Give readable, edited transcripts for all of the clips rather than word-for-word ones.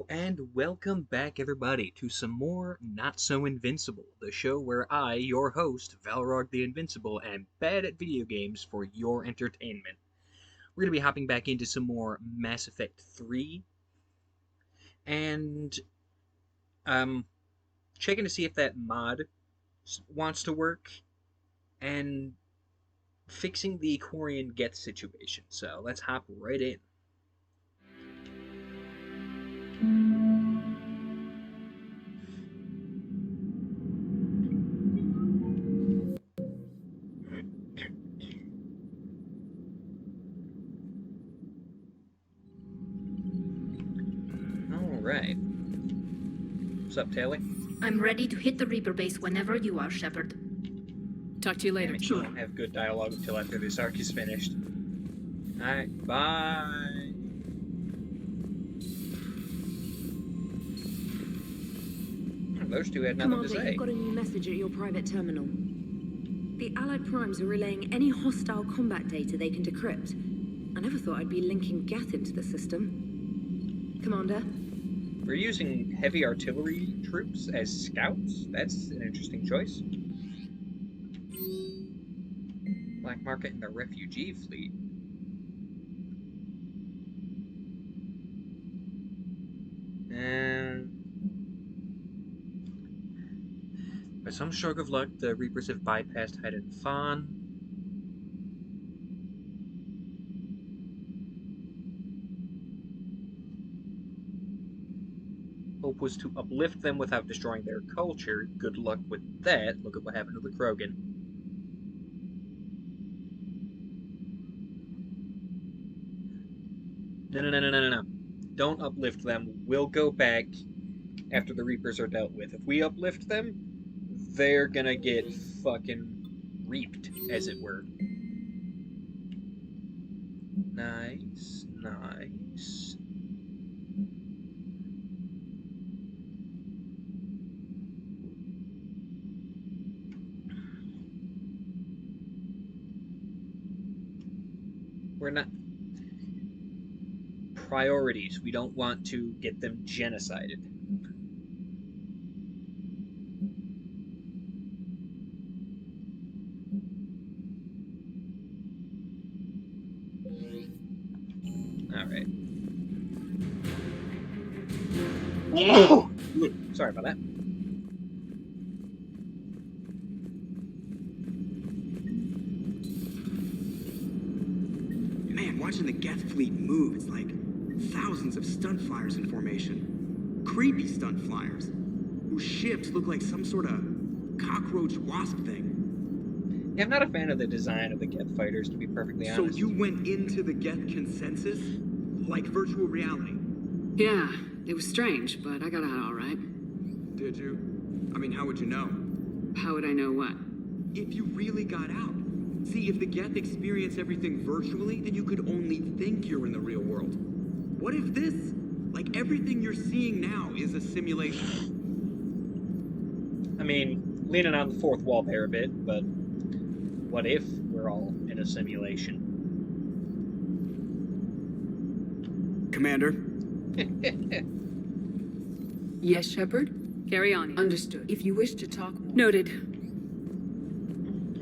And welcome back, everybody, to some more Not So Invincible, the show where I, your host, Valrog the Invincible, am bad at video games for your entertainment. We're going to be hopping back into some more Mass Effect 3 and um, checking to see if that mod wants to work and fixing the Quarian Geth situation. So let's hop right in. Alright. What's up, Taylor? I'm ready to hit the Reaper base whenever you are, Shepard. Talk to you later. Damn it, you won't have good dialogue until after this arc is finished. Alright, bye! Those two had nothing to Commander, say. you've got a new message at your private terminal. The Allied Primes are relaying any hostile combat data they can decrypt. I never thought I'd be linking Geth into the system. Commander? We're using heavy artillery troops as scouts? That's an interesting choice. Black market and the refugee fleet. And by some stroke of luck, the Reapers have bypassed Hyde and Fawn. Hope was to uplift them without destroying their culture. Good luck with that. Look at what happened to the Krogan. No. Don't uplift them. We'll go back after the Reapers are dealt with. If we uplift them, they're gonna get fucking reaped, as it were. Nice. We're not... Priorities. We don't want to get them genocided. Alright. Oh! Sorry about that. Man, watching the Geth fleet move, it's like thousands of stunt flyers in formation. Creepy stunt flyers, whose ships look like some sort of cockroach wasp thing. Yeah, I'm not a fan of the design of the Geth fighters, to be perfectly honest. So you went into the Geth consensus? Like virtual reality? Yeah, it was strange, but I got out all right. Did you? I mean, how would you know? How would I know what? If you really got out. See, if the Geth experience everything virtually, then you could only think you're in the real world. What if this, like everything you're seeing now, is a simulation? I mean, leaning on the fourth wall there a bit, but what if we're all in a simulation? Commander? Yes, Shepard? Carry on. Understood. If you wish to talk more. Noted.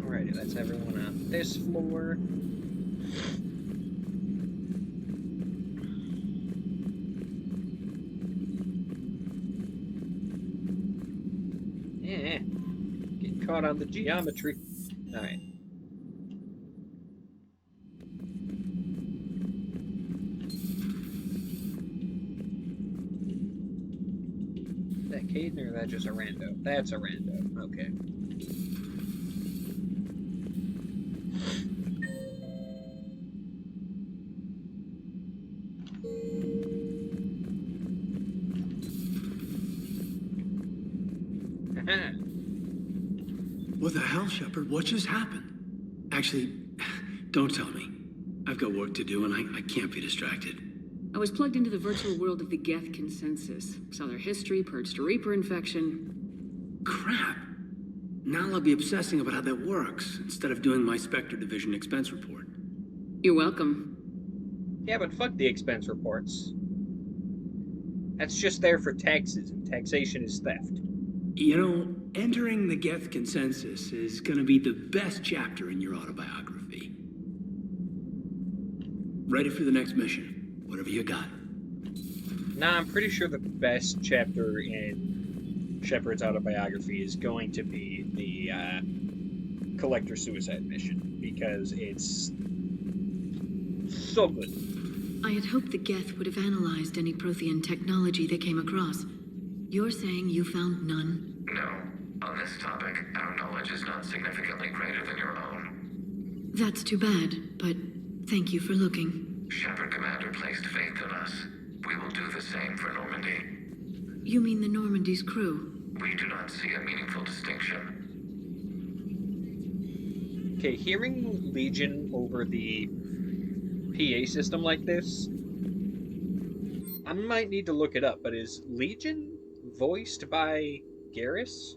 Alrighty, that's everyone on this floor. Yeah, getting caught on the geometry. Alright. Is that Caden or is that just a rando? That's a rando. Okay. What the hell, Shepard? What just happened? Actually, don't tell me. I've got work to do and I can't be distracted. I was plugged into the virtual world of the Geth consensus. Saw their history, purged a Reaper infection. Crap. Now I'll be obsessing about how that works instead of doing my Spectre Division expense report. You're welcome. Yeah, but fuck the expense reports. That's just there for taxes, and taxation is theft. You know, entering the Geth consensus is gonna be the best chapter in your autobiography. Ready for the next mission. Whatever you got. Nah, I'm pretty sure the best chapter in Shepard's autobiography is going to be the collector suicide mission, because it's so good. I had hoped the Geth would have analyzed any Prothean technology they came across. You're saying you found none? No. On this topic, our knowledge is not significantly greater than your own. That's too bad, but thank you for looking. Shepard Commander placed faith in us. We will do the same for Normandy. You mean the Normandy's crew? We do not see a meaningful distinction. Okay, hearing Legion over the PA system like this, I might need to look it up, but is Legion voiced by Garrus?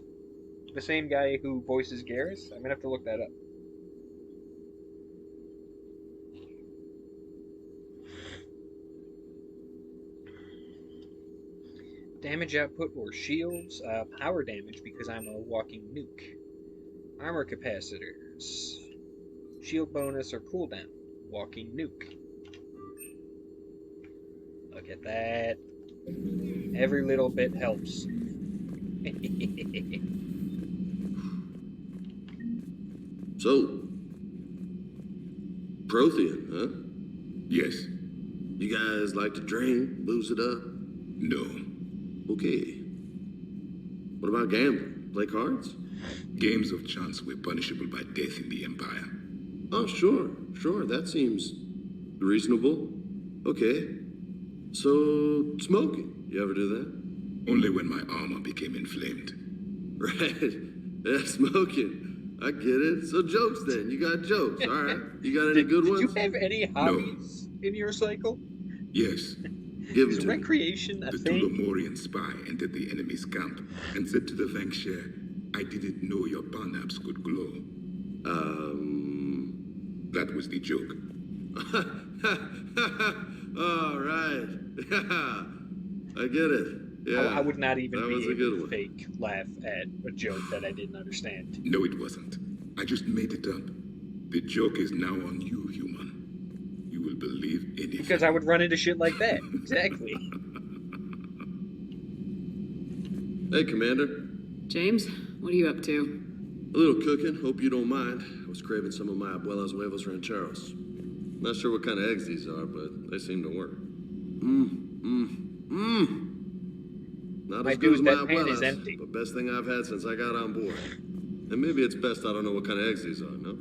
The same guy who voices Garrus? I'm gonna have to look that up. Damage output or shields? Power damage because I'm a walking nuke. Armor capacitors. Shield bonus or cooldown. Walking nuke. Look at that. Every little bit helps. So, Prothean, huh? Yes. You guys like to drink, booze it up? No. Okay. What about gambling? Play cards? Games of chance were punishable by death in the Empire. Oh, sure. That seems reasonable. Okay. So, smoking. You ever do that? Only when my armor became inflamed. Right. Yeah, smoking. I get it. So jokes then. You got jokes. All right. You got any good Did ones? you have any hobbies in your cycle? Yes. Give Is them to me. recreation a The thing? Tulamorian spy entered the enemy's camp and said to the Vanquisher, I didn't know your barnaps could glow. That was the joke. All right. Yeah. I get it. Yeah. I would not even that be was a able good to one. fake laugh at a joke that I didn't understand. No, it wasn't. I just made it up. The joke is now on you, human. You will believe anything. Because I would run into shit like that. Exactly. Hey, Commander. James, what are you up to? A little cooking. Hope you don't mind. I was craving some of my abuela's huevos rancheros. Not sure what kind of eggs these are, but they seem to work. Not My as good as dude, my that pan is abuela's, empty. but best thing I've had since I got on board. And maybe it's best I don't know what kind of eggs these are, no?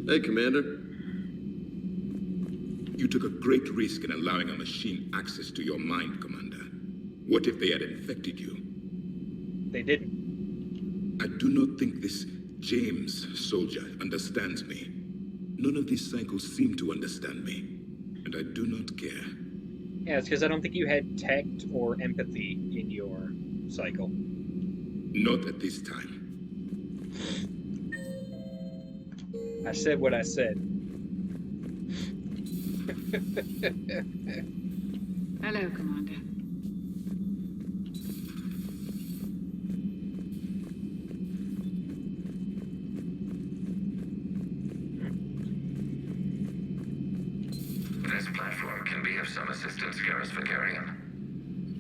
Hey, Commander. You took a great risk in allowing a machine access to your mind, Commander. What if they had infected you? They didn't. I do not think this James soldier understands me. None of these cycles seem to understand me, and I do not care. Yeah, it's because I don't think you had tact or empathy in your cycle. Not at this time. I said what I said. Hello, Commander. This platform can be of some assistance, Garrus Vicarian.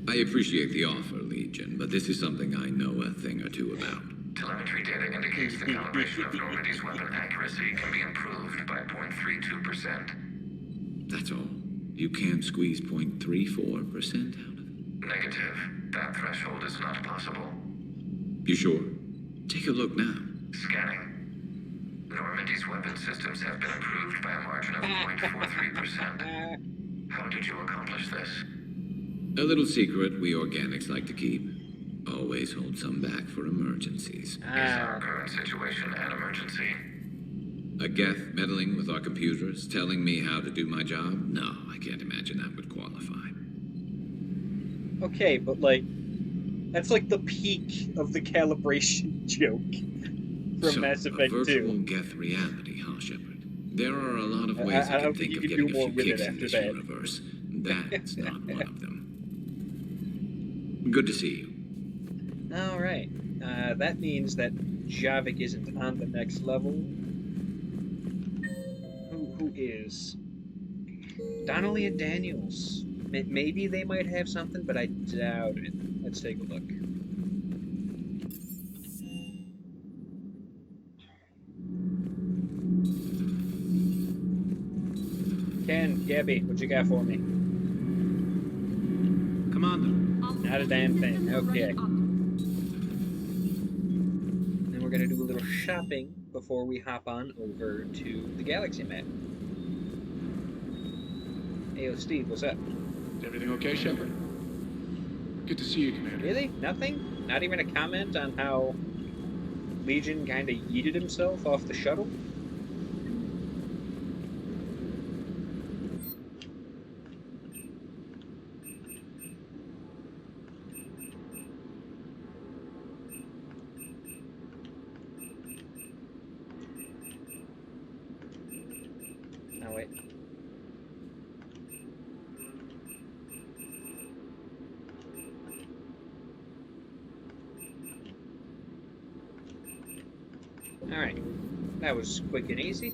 I appreciate the offer, Legion, but this is something I know a thing or two about. Telemetry data indicates the calibration of Normandy's weapon accuracy can be improved by 0.32%. That's all. You can't squeeze 0.34% out of it. Negative. That threshold is not possible. You sure? Take a look now. Scanning. Normandy's weapon systems have been improved by a margin of 0.43%. How did you accomplish this? A little secret we organics like to keep. Always hold some back for emergencies. Is our current situation an emergency? A Geth meddling with our computers, telling me how to do my job? No, I can't imagine that would qualify. Okay, but like, that's like the peak of the calibration joke from So, Mass a Effect virtual 2. Geth reality, huh, Shepard? There are a lot of ways I I can don't think think you of can getting do a more few with it kicks in after this that. universe. That's not one of them. Good to see you. All right. That means that Javik isn't on the next level. Who is? Donnelly and Daniels. Maybe they might have something, but I doubt it. Let's take a look. Ken, Gabby, what you got for me? Commander. Not a damn thing. Okay. Then we're gonna do a little shopping before we hop on over to the galaxy map. Hey, yo, Steve, what's up? Is everything okay, Shepard? Good to see you, Commander. Really? Nothing? Not even a comment on how Legion kind of yeeted himself off the shuttle? Oh, wait. Alright. That was quick and easy.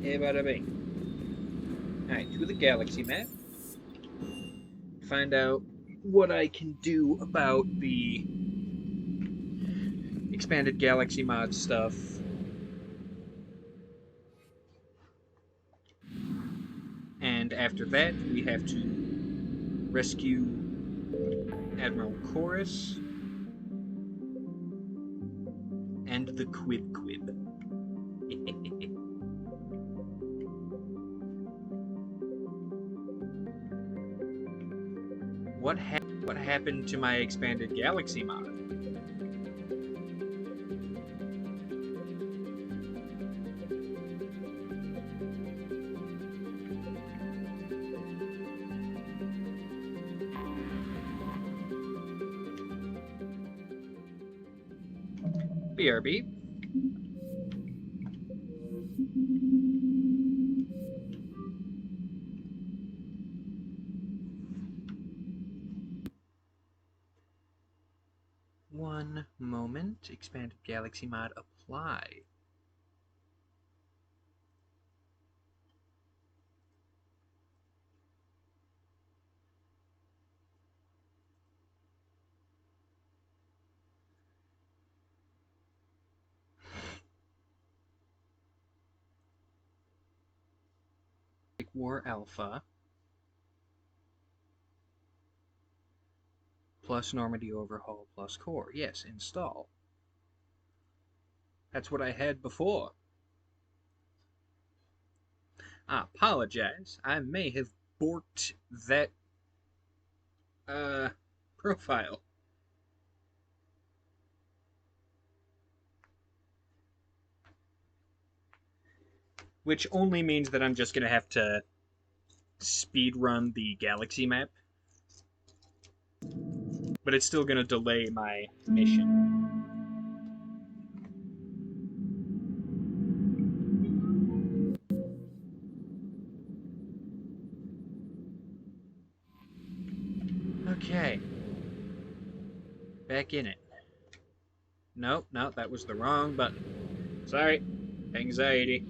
Hey, bada bing. Alright, to the galaxy map. Find out what I can do about the expanded galaxy mod stuff. And after that, we have to rescue Admiral Chorus and the Quib Quib. What happened to my expanded galaxy mod? BRB. One moment. Expanded galaxy mod apply. War Alpha plus Normandy Overhaul plus Core. Yes, install. That's what I had before. I apologize. I may have borked that profile. Which only means that I'm just gonna have to speed run the galaxy map. But it's still gonna delay my mission. Okay. Back in it. Nope, no, that was the wrong button. Sorry. Anxiety.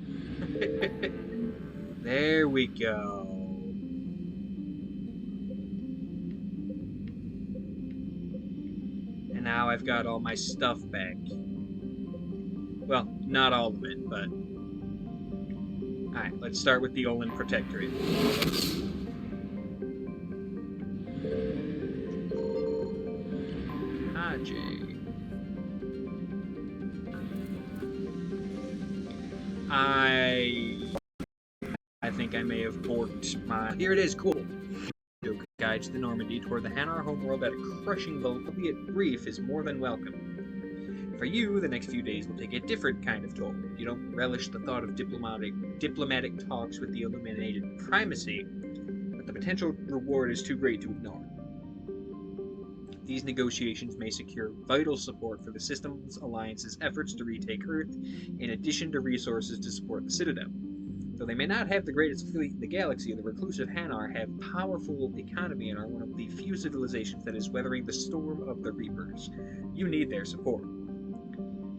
There we go. And now I've got all my stuff back. Well, not all of it, but... Alright, let's start with the Olin Protectorate. Ajay. I think I may have borked my... Here it is, cool. Guides the Normandy toward the Hanar homeworld at a crushing, albeit brief, is more than welcome. For you, the next few days will take a different kind of toll. You don't relish the thought of diplomatic talks with the illuminated primacy, but the potential reward is too great to ignore. These negotiations may secure vital support for the Systems Alliance's efforts to retake Earth, in addition to resources to support the Citadel. Though they may not have the greatest fleet in the galaxy, the reclusive Hanar have powerful economy and are one of the few civilizations that is weathering the storm of the Reapers. You need their support.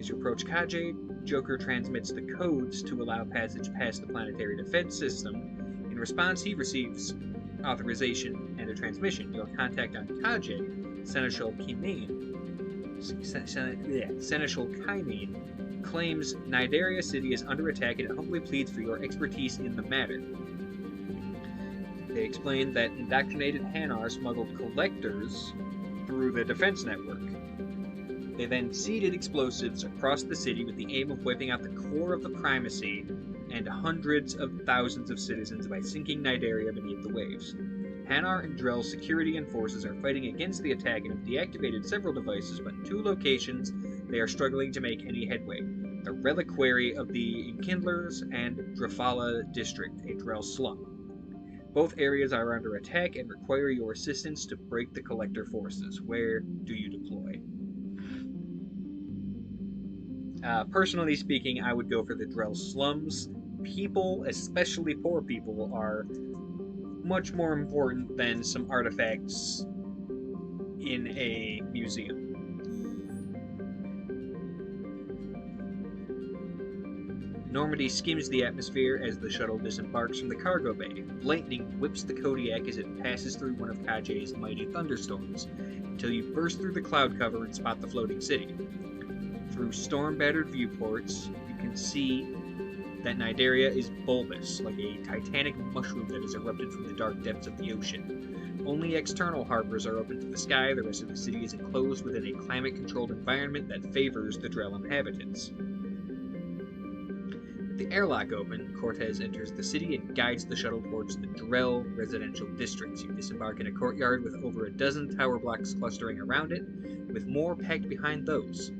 As you approach Kajade, Joker transmits the codes to allow passage past the planetary defense system. In response, he receives authorization and a transmission. Your contact on Kajade, Seneschal Kymene, claims Nidaria City is under attack and humbly pleads for your expertise in the matter. They explain that indoctrinated Hanar smuggled collectors through the defense network. They then seeded explosives across the city with the aim of wiping out the core of the primacy and hundreds of thousands of citizens by sinking Nidaria beneath the waves. Hanar and Drell's security and forces are fighting against the attack and have deactivated several devices, but in 2 locations they are struggling to make any headway. The Reliquary of the Enkindlers and Drafala District, a Drell slum. Both areas are under attack and require your assistance to break the Collector forces. Where do you deploy? Personally speaking, I would go for the Drell slums. People, especially poor people, are much more important than some artifacts in a museum. Normandy skims the atmosphere as the shuttle disembarks from the cargo bay. Lightning whips the Kodiak as it passes through one of Kaje's mighty thunderstorms, until you burst through the cloud cover and spot the floating city. Through storm-battered viewports, you can see that Nidaria is bulbous, like a titanic mushroom that has erupted from the dark depths of the ocean. Only external harbors are open to the sky. The rest of the city is enclosed within a climate-controlled environment that favors the Drell inhabitants. With the airlock open, Cortez enters the city and guides the shuttle towards the Drell residential districts. You disembark in a courtyard with over a dozen tower blocks clustering around it, with more packed behind those.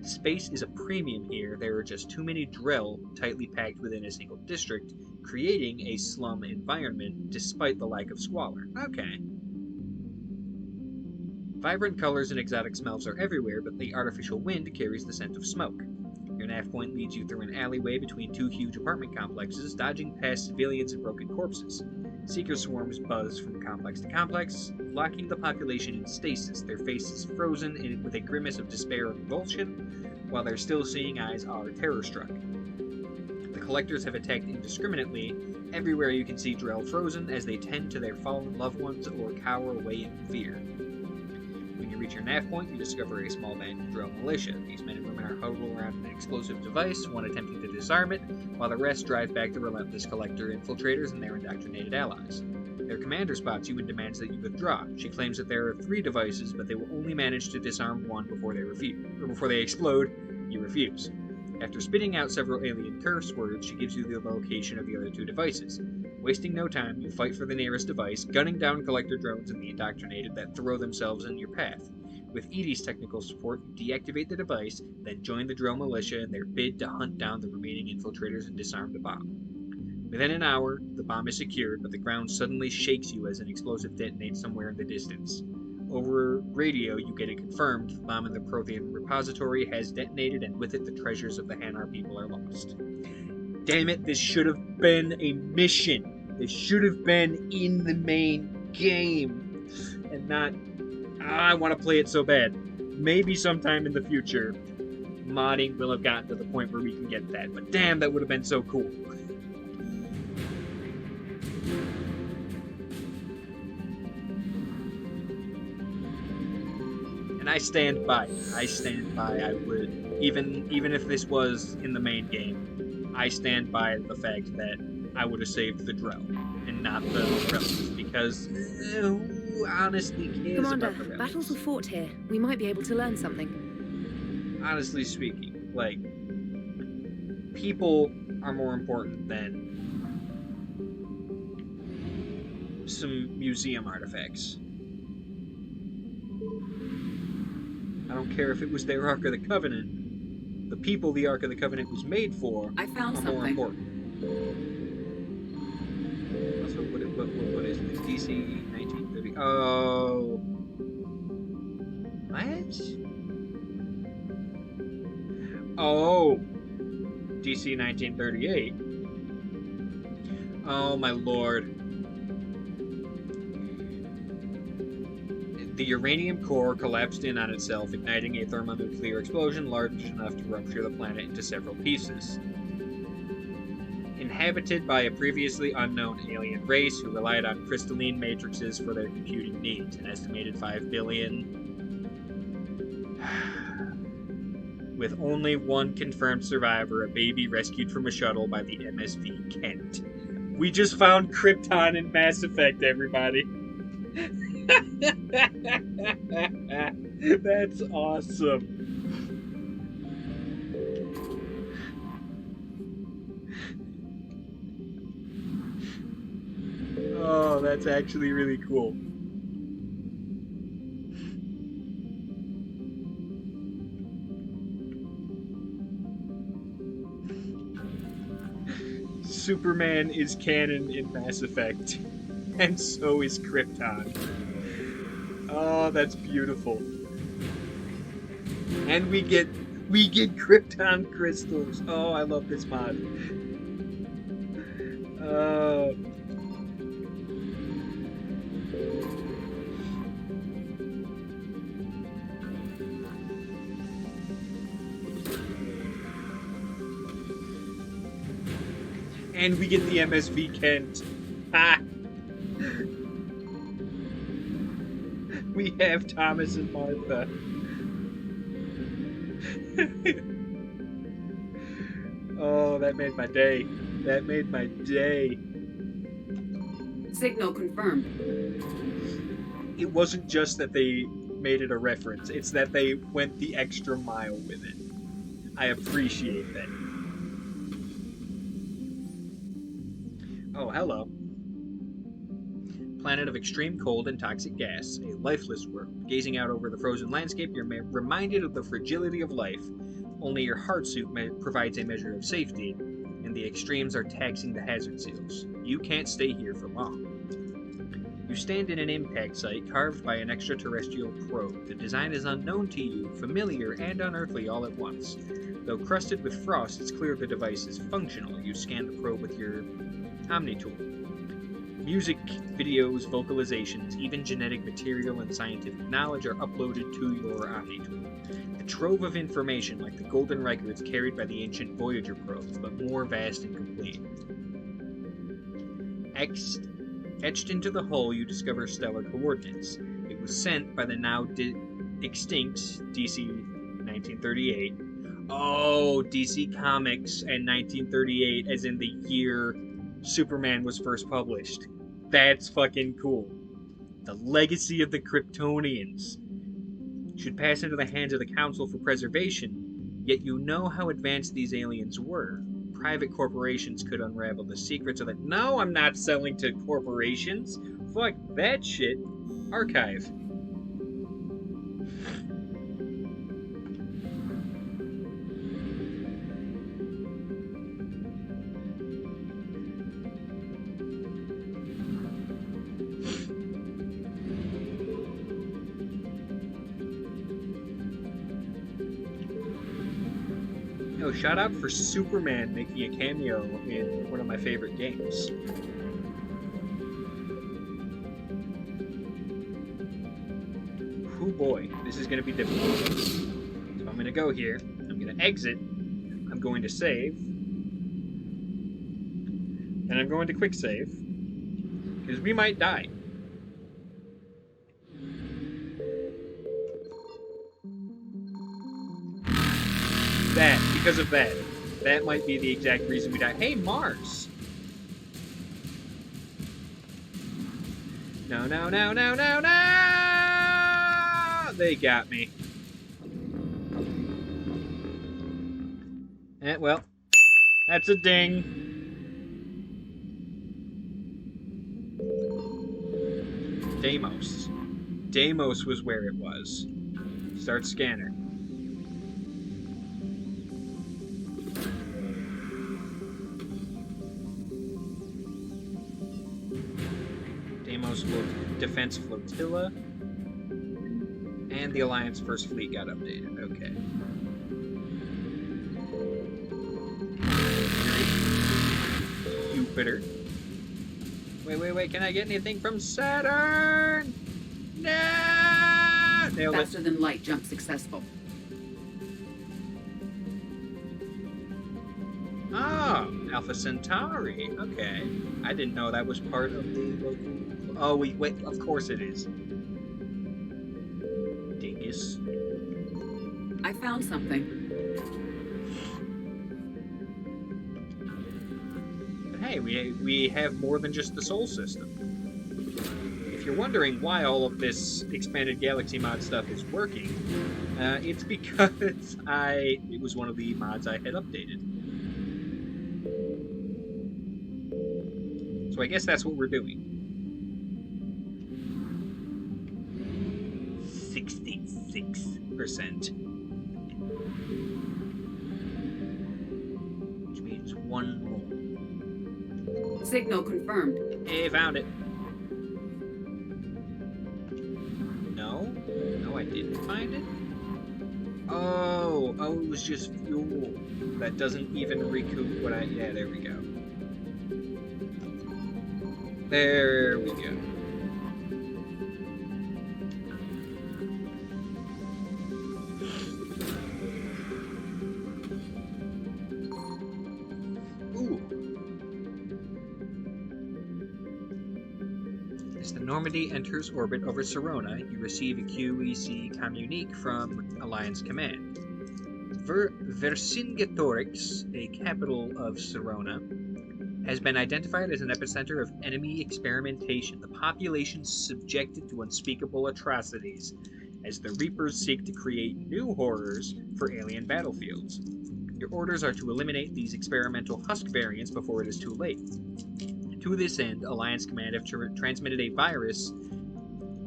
Space is a premium here. There are just too many Drell tightly packed within a single district, creating a slum environment despite the lack of squalor. Okay. Vibrant colors and exotic smells are everywhere, but the artificial wind carries the scent of smoke. Your nav point leads you through an alleyway between 2 huge apartment complexes, dodging past civilians and broken corpses. Seeker swarms buzz from complex to complex, locking the population in stasis, their faces frozen and with a grimace of despair and revulsion, while their still-seeing eyes are terror-struck. The Collectors have attacked indiscriminately. Everywhere you can see Drell frozen as they tend to their fallen loved ones or cower away in fear. When you reach your nav point, you discover a small band of Drell militia. These men and women are huddled around an explosive device, one attempting to disarm it, while the rest drive back the relentless Collector infiltrators and their indoctrinated allies. Their commander spots you and demands that you withdraw. She claims that there are 3 devices, but they will only manage to disarm one before they explode. You refuse. After spitting out several alien curse words, she gives you the location of the other 2 devices. Wasting no time, you fight for the nearest device, gunning down Collector drones and the indoctrinated that throw themselves in your path. With EDI's technical support, you deactivate the device, then join the Drell militia in their bid to hunt down the remaining infiltrators and disarm the bomb. Within an hour, the bomb is secured, but the ground suddenly shakes you as an explosive detonates somewhere in the distance. Over radio, you get it confirmed. The bomb in the Prothean repository has detonated, and with it, the treasures of the Hanar people are lost. Damn it, this should have been a mission. This should have been in the main game. And not... I want to play it so bad. Maybe sometime in the future, modding will have gotten to the point where we can get that. But damn, that would have been so cool. And I stand by it. I would, even if this was in the main game, I stand by the fact that I would have saved the Drell and not the Rebels, because who honestly cares Commander, about the Rebels? battles were fought here. We might be able to learn something. Honestly speaking, like, people are more important than some museum artifacts. I don't care if it was their Ark of the Covenant. The people the Ark of the Covenant was made for I found are more something. important. Also, what is this? DC 1930? Oh. games. Oh, DC 1938. Oh my lord. The uranium core collapsed in on itself, igniting a thermonuclear explosion large enough to rupture the planet into several pieces. Inhabited by a previously unknown alien race who relied on crystalline matrices for their computing needs, an estimated 5 billion. With only one confirmed survivor, a baby rescued from a shuttle by the MSV Kent. We just found Krypton in Mass Effect, everybody. That's awesome. Oh, that's actually really cool. Superman is canon in Mass Effect, and so is Krypton. Oh, that's beautiful. And we get Krypton crystals. Oh, I love this mod. And we get the MSV Kent. Ha! We have Thomas and Martha. Oh, that made my day. That made my day. Signal confirmed. It wasn't just that they made it a reference, it's that they went the extra mile with it. I appreciate that. Oh, hello. Planet of extreme cold and toxic gas, a lifeless world. Gazing out over the frozen landscape, you're reminded of the fragility of life. Only your hard suit provides a measure of safety, and the extremes are taxing the hazard seals. You can't stay here for long. You stand in an impact site carved by an extraterrestrial probe. The design is unknown to you, familiar and unearthly all at once. Though crusted with frost, it's clear the device is functional. You scan the probe with your Omni tool. Music, videos, vocalizations, even genetic material and scientific knowledge are uploaded to your Omni tool. A trove of information like the golden records carried by the ancient Voyager probes, but more vast and complete. Etched into the hull, you discover stellar coordinates. It was sent by the now extinct DC 1938. Oh, DC Comics and 1938, as in the year Superman was first published. That's fucking cool. The legacy of the Kryptonians should pass into the hands of the Council for preservation, yet you know how advanced these aliens were. Private corporations could unravel the secrets of it. No, I'm not selling to corporations. Fuck that shit. Archive. Yo, shout out for Superman making a cameo in one of my favorite games. Oh boy, this is going to be difficult. So I'm going to go here. I'm going to exit. I'm going to save. And I'm going to quick save. Because we might die. Because of that. That might be the exact reason we die. Hey, Mars! No, no, no, no, no, no! They got me. Well, that's a ding. Deimos. Deimos was where it was. Start scanner. Defense Flotilla. And the Alliance First Fleet got updated. Okay. Jupiter. Wait. Can I get anything from Saturn? No! Nailed it. Faster than light jump successful. Oh, Alpha Centauri. Okay. I didn't know that was part of the local... Oh, wait. Of course it is. Dingus. I found something. But hey, we have more than just the Sol system. If you're wondering why all of this expanded galaxy mod stuff is working, it's because it was one of the mods I had updated. So I guess that's what we're doing. 66%. Which means one more. Signal confirmed. Hey, found it. No, I didn't find it. Oh, it was just fuel. That doesn't even recoup what yeah, there we go. There we go. Ooh. As the Normandy enters orbit over Serona, you receive a QEC communique from Alliance Command. Vercingetorix, a capital of Serona, has been identified as an epicenter of enemy experimentation, the population subjected to unspeakable atrocities, as the Reapers seek to create new horrors for alien battlefields. Your orders are to eliminate these experimental husk variants before it is too late. To this end, Alliance Command have transmitted a virus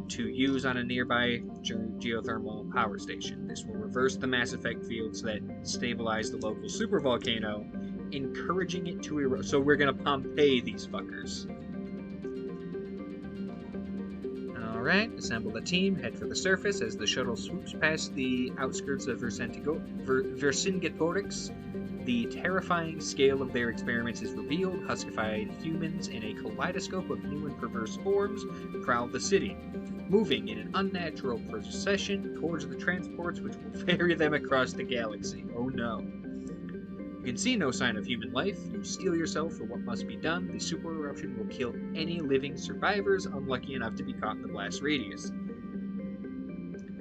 to use on a nearby geothermal power station. This will reverse the mass effect fields that stabilize the local supervolcano, encouraging it to erode. So we're gonna Pompeii these fuckers. Alright, assemble the team, head for the surface as the shuttle swoops past the outskirts of Vercingetorix. The terrifying scale of their experiments is revealed. Huskified humans in a kaleidoscope of new and perverse forms prowl the city, moving in an unnatural procession towards the transports which will ferry them across the galaxy. Oh no. You can see no sign of human life. You steel yourself for what must be done. The super eruption will kill any living survivors unlucky enough to be caught in the blast radius.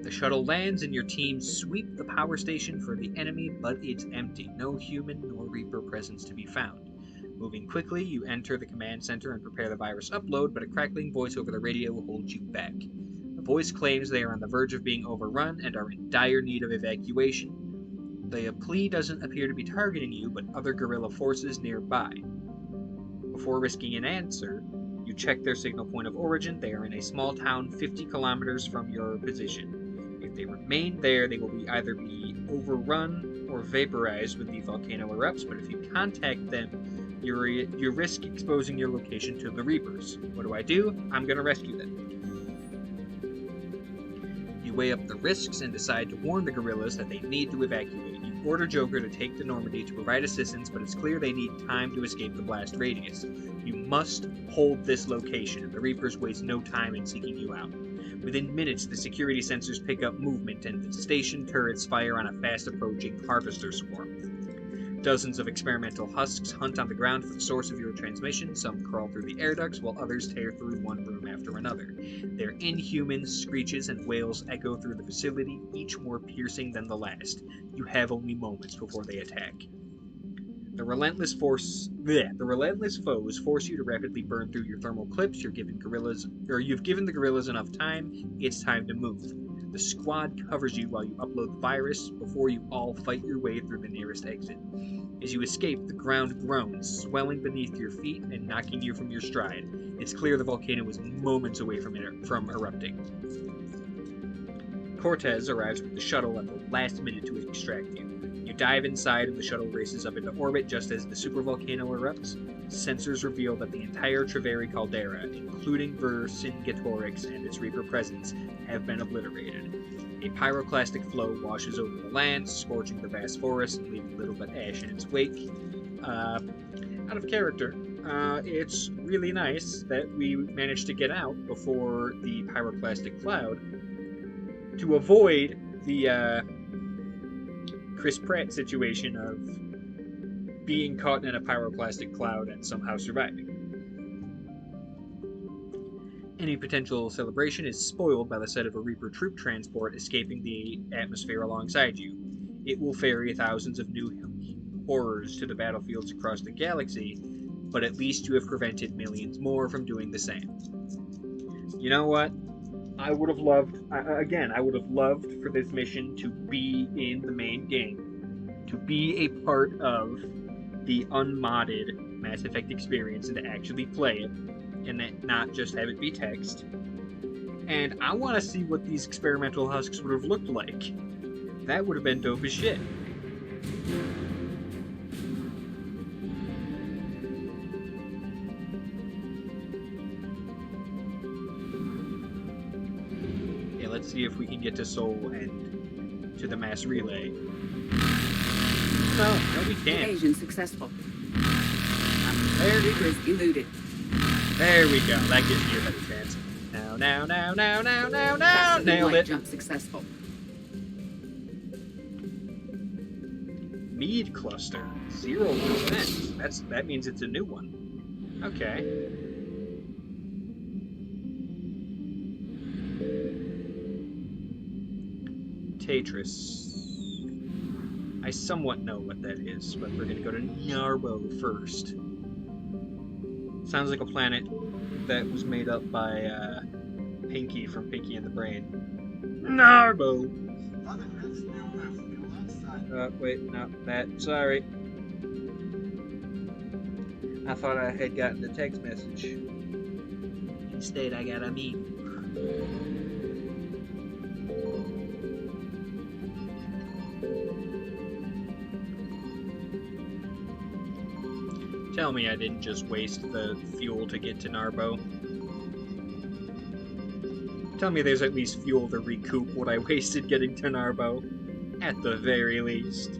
The shuttle lands and your team sweep the power station for the enemy, but it's empty. No human nor Reaper presence to be found. Moving quickly, you enter the command center and prepare the virus upload, but a crackling voice over the radio will hold you back. The voice claims they are on the verge of being overrun and are in dire need of evacuation. The plea doesn't appear to be targeting you, but other guerrilla forces nearby. Before risking an answer, you check their signal point of origin. They are in a small town 50 kilometers from your position. If they remain there, they will either be overrun or vaporized when the volcano erupts, but if you contact them, you risk exposing your location to the Reapers. What do? I'm going to rescue them. You weigh up the risks and decide to warn the guerrillas that they need to evacuate. You order Joker to take the Normandy to provide assistance, but it's clear they need time to escape the blast radius. You must hold this location, and the Reapers waste no time in seeking you out. Within minutes, the security sensors pick up movement, and the station turrets fire on a fast-approaching harvester swarm. Dozens of experimental husks hunt on the ground for the source of your transmission. Some crawl through the air ducts, while others tear through one room after another. Their inhuman screeches and wails echo through the facility, each more piercing than the last. You have only moments before they attack. The relentless foes force you to rapidly burn through your thermal clips. You've given the guerrillas enough time. It's time to move. The squad covers you while you upload the virus before you all fight your way through the nearest exit. As you escape, the ground groans, swelling beneath your feet and knocking you from your stride. It's clear the volcano is moments away from erupting. Cortez arrives with the shuttle at the last minute to extract you. You dive inside and the shuttle races up into orbit just as the supervolcano erupts. Sensors reveal that the entire Treveri caldera, including Vercingetorix and its Reaper presence, have been obliterated. A pyroclastic flow washes over the land, scorching the vast forest and leaving little but ash in its wake. Out of character, it's really nice that we managed to get out before the pyroclastic cloud to avoid the Chris Pratt situation of being caught in a pyroclastic cloud and somehow surviving. Any potential celebration is spoiled by the sight of a Reaper troop transport escaping the atmosphere alongside you. It will ferry thousands of new horrors to the battlefields across the galaxy, but at least you have prevented millions more from doing the same. You know what? I would have loved, I would have loved for this mission to be in the main game, to be a part of the unmodded Mass Effect experience and to actually play it, and not just have it be text. And I want to see what these experimental husks would have looked like. That would have been dope as shit. Yeah, let's see if we can get to Sol and to the mass relay. No, we can't. Evasion successful. There we go. Eluded. There we go. That gives me a better chance. Now. Nailed it. Jump successful. Mead cluster. 0%. That means it's a new one. Okay. Tetris. I somewhat know what that is, but we're gonna go to Narbo first. Sounds like a planet that was made up by Pinky from Pinky and the Brain. Narbo! Wait, no, sorry. I thought I had gotten the text message. Instead, I got a meme. Tell me I didn't just waste the fuel to get to Narbo. Tell me there's at least fuel to recoup what I wasted getting to Narbo. At the very least.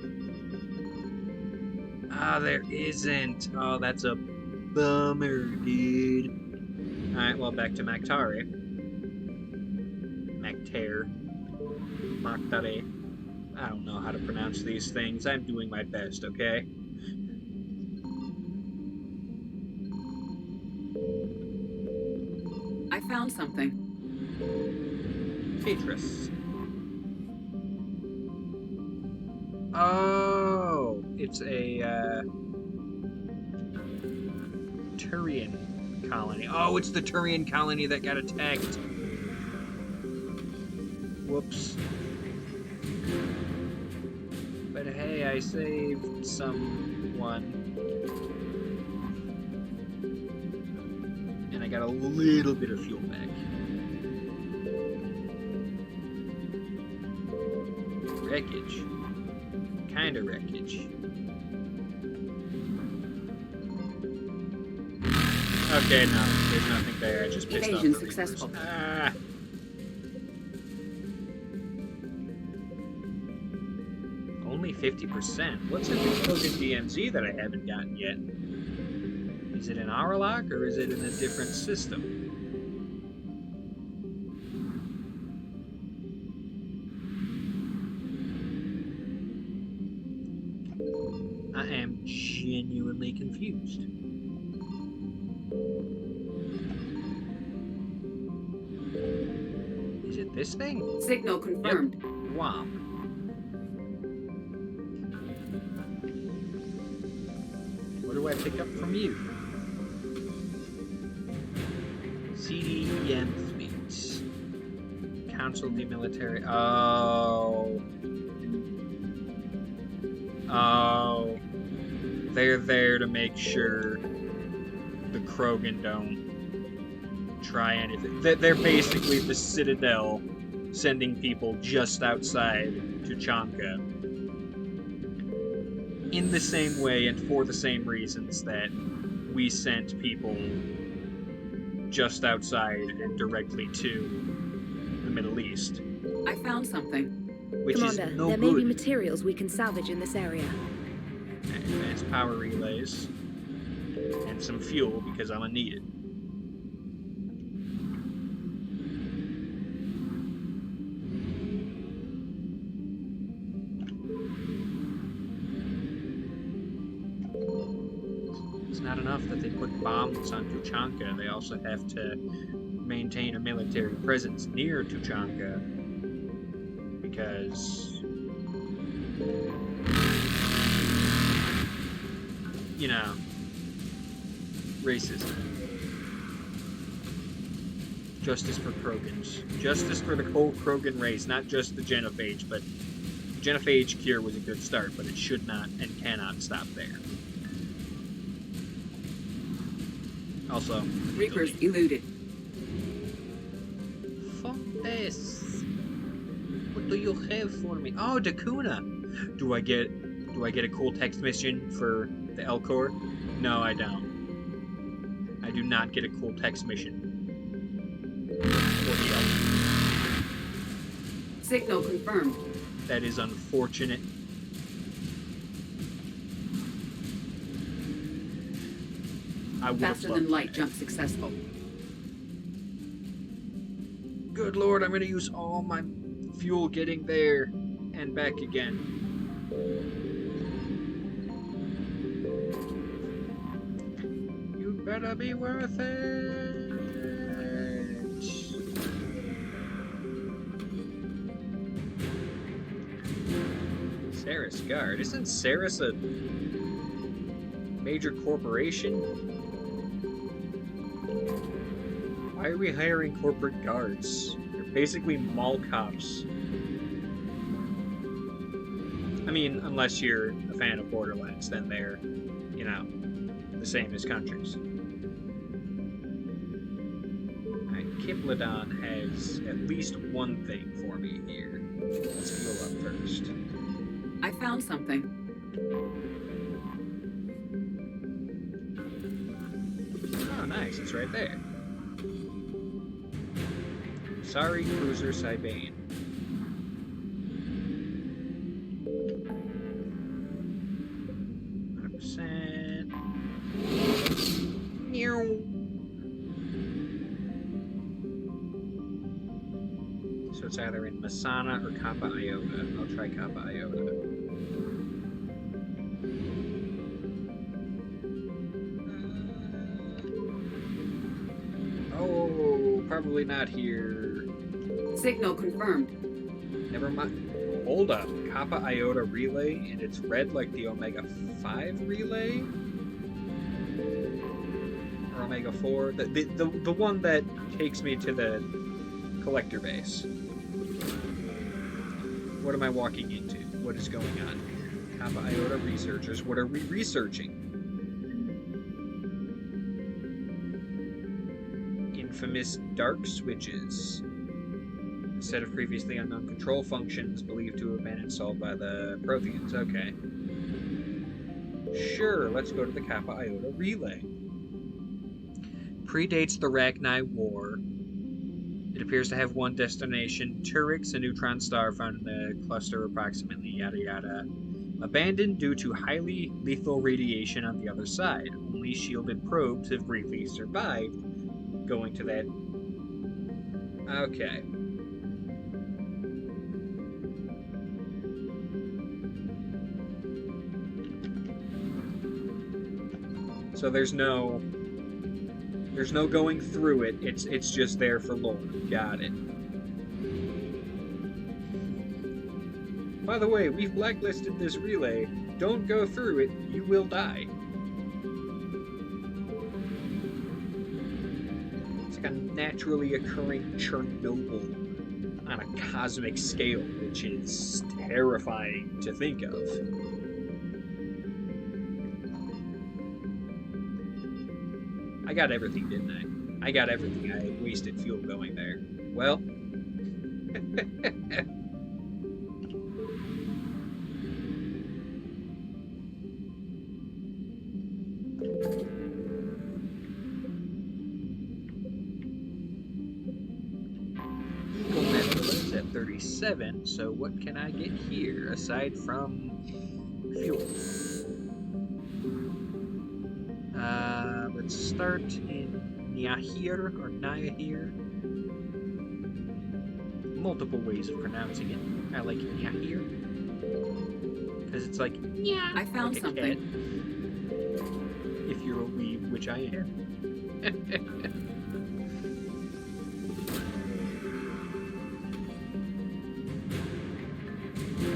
Ah, there isn't. Oh, that's a bummer, dude. Alright, well, back to Mactare. Mactare. I don't know how to pronounce these things. I'm doing my best, okay? I found something. Tetris. Oh, it's a Turian colony. Oh, it's the Turian colony that got attacked. Whoops. But hey, I saved someone. And I got a little bit of fuel back. Wreckage. Kind of wreckage. Okay, no, there's nothing there. I just pissed off the Evasion Reapers. successful. Ah. Only 50%. What's in the Krogan DMZ that I haven't gotten yet? Is it an Auralock or is it in a different system? I am genuinely confused. Is it this thing? Signal confirmed. Yep. Wow. What do I pick up from you? CDM fleets. Council demilitary. Oh. Oh. They're there to make sure the Krogan don't try anything. They're basically the Citadel sending people just outside Tuchanka. In the same way and for the same reasons that we sent people just outside and directly to the Middle East, I found something. which Commander, is no there may be good. materials we can salvage in this area. Advanced power relays and some fuel because I'm gonna need it. It's not enough that they put bombs on Tuchanka, they also have to maintain a military presence near Tuchanka because, you know, racism. Justice for Krogans. Justice for the whole Krogan race, not just the genophage, but the genophage cure was a good start, but it should not and cannot stop there. Also, Reapers eluded. fuck this. What do you have for me? Oh, Dakuna. Do I get a cool text mission for the Elcor? No, I don't. I do not get a cool text mission. For the Elcor. Signal confirmed. That is unfortunate. I would have Faster loved than light that. jump successful. Good lord, I'm gonna use all my fuel getting there and back again. You better be worth it. Saris Guard. Isn't Saris a major corporation? Why are we hiring corporate guards? They're basically mall cops. I mean, unless you're a fan of Borderlands, then they're, you know, the same as countries. Alright, Kiplodon has at least one thing for me here. Let's fuel up first. I found something. Oh, nice, it's right there. Sorry, Cruiser Sibane. So it's either in Masana or Kappa Iota. I'll try Kappa Iota. Oh, probably not here. Signal confirmed. Never mind. Hold up. Kappa Iota relay, and it's red like the Omega 5 relay? Or Omega 4? The one that takes me to the collector base. What am I walking into? What is going on here? Kappa Iota researchers. What are we researching? Infamous dark switches. A set of previously unknown control functions believed to have been installed by the Protheans. Okay. Sure, let's go to the Kappa Iota relay. Predates the Rachni War. It appears to have one destination, Turix, a neutron star found in the cluster approximately yada yada. Abandoned due to highly lethal radiation on the other side. Only shielded probes have briefly survived. Going to that. Okay. So there's no going through it. It's just there for lore. Got it. By the way, we've blacklisted this relay. Don't go through it. You will die. It's like a naturally occurring Chernobyl on a cosmic scale, which is terrifying to think of. I got everything, didn't I? I got everything. I wasted fuel going there. Well. Eagle 37, so what can I get here aside from fuel? Let's start in Nyahir or Nyahir. Multiple ways of pronouncing it. I like Nyahir because it's like I found like a something. cat. If you're a weeb, which I am.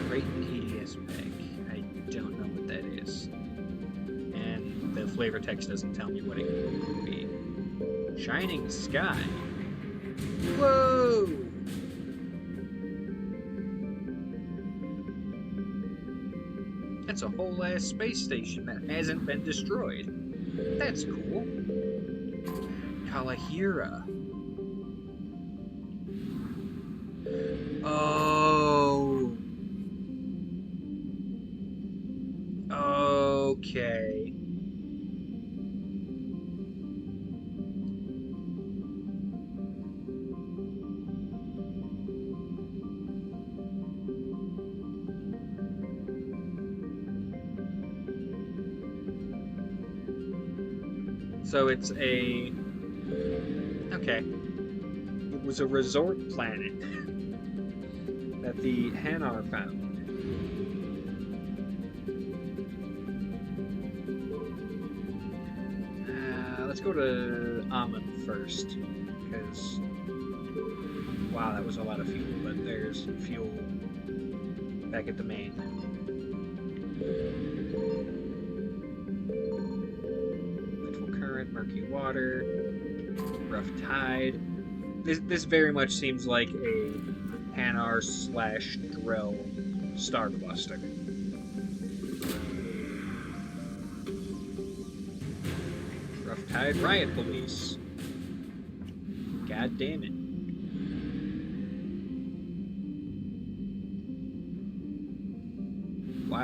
Great PDS pack. I don't know what that is. And the flavor text doesn't tell me what it could be. Shining Sky. Whoa! That's a whole ass space station that hasn't been destroyed. That's cool. Kalahira. Oh. Okay. So it's a... Okay. It was a resort planet that the Hanar found. Let's go to Amon first, because... Wow, that was a lot of fuel, but there's fuel back at the main. Murky water, rough tide. This very much seems like a Hanar / Drell Starbuster. Rough tide riot police. God damn it.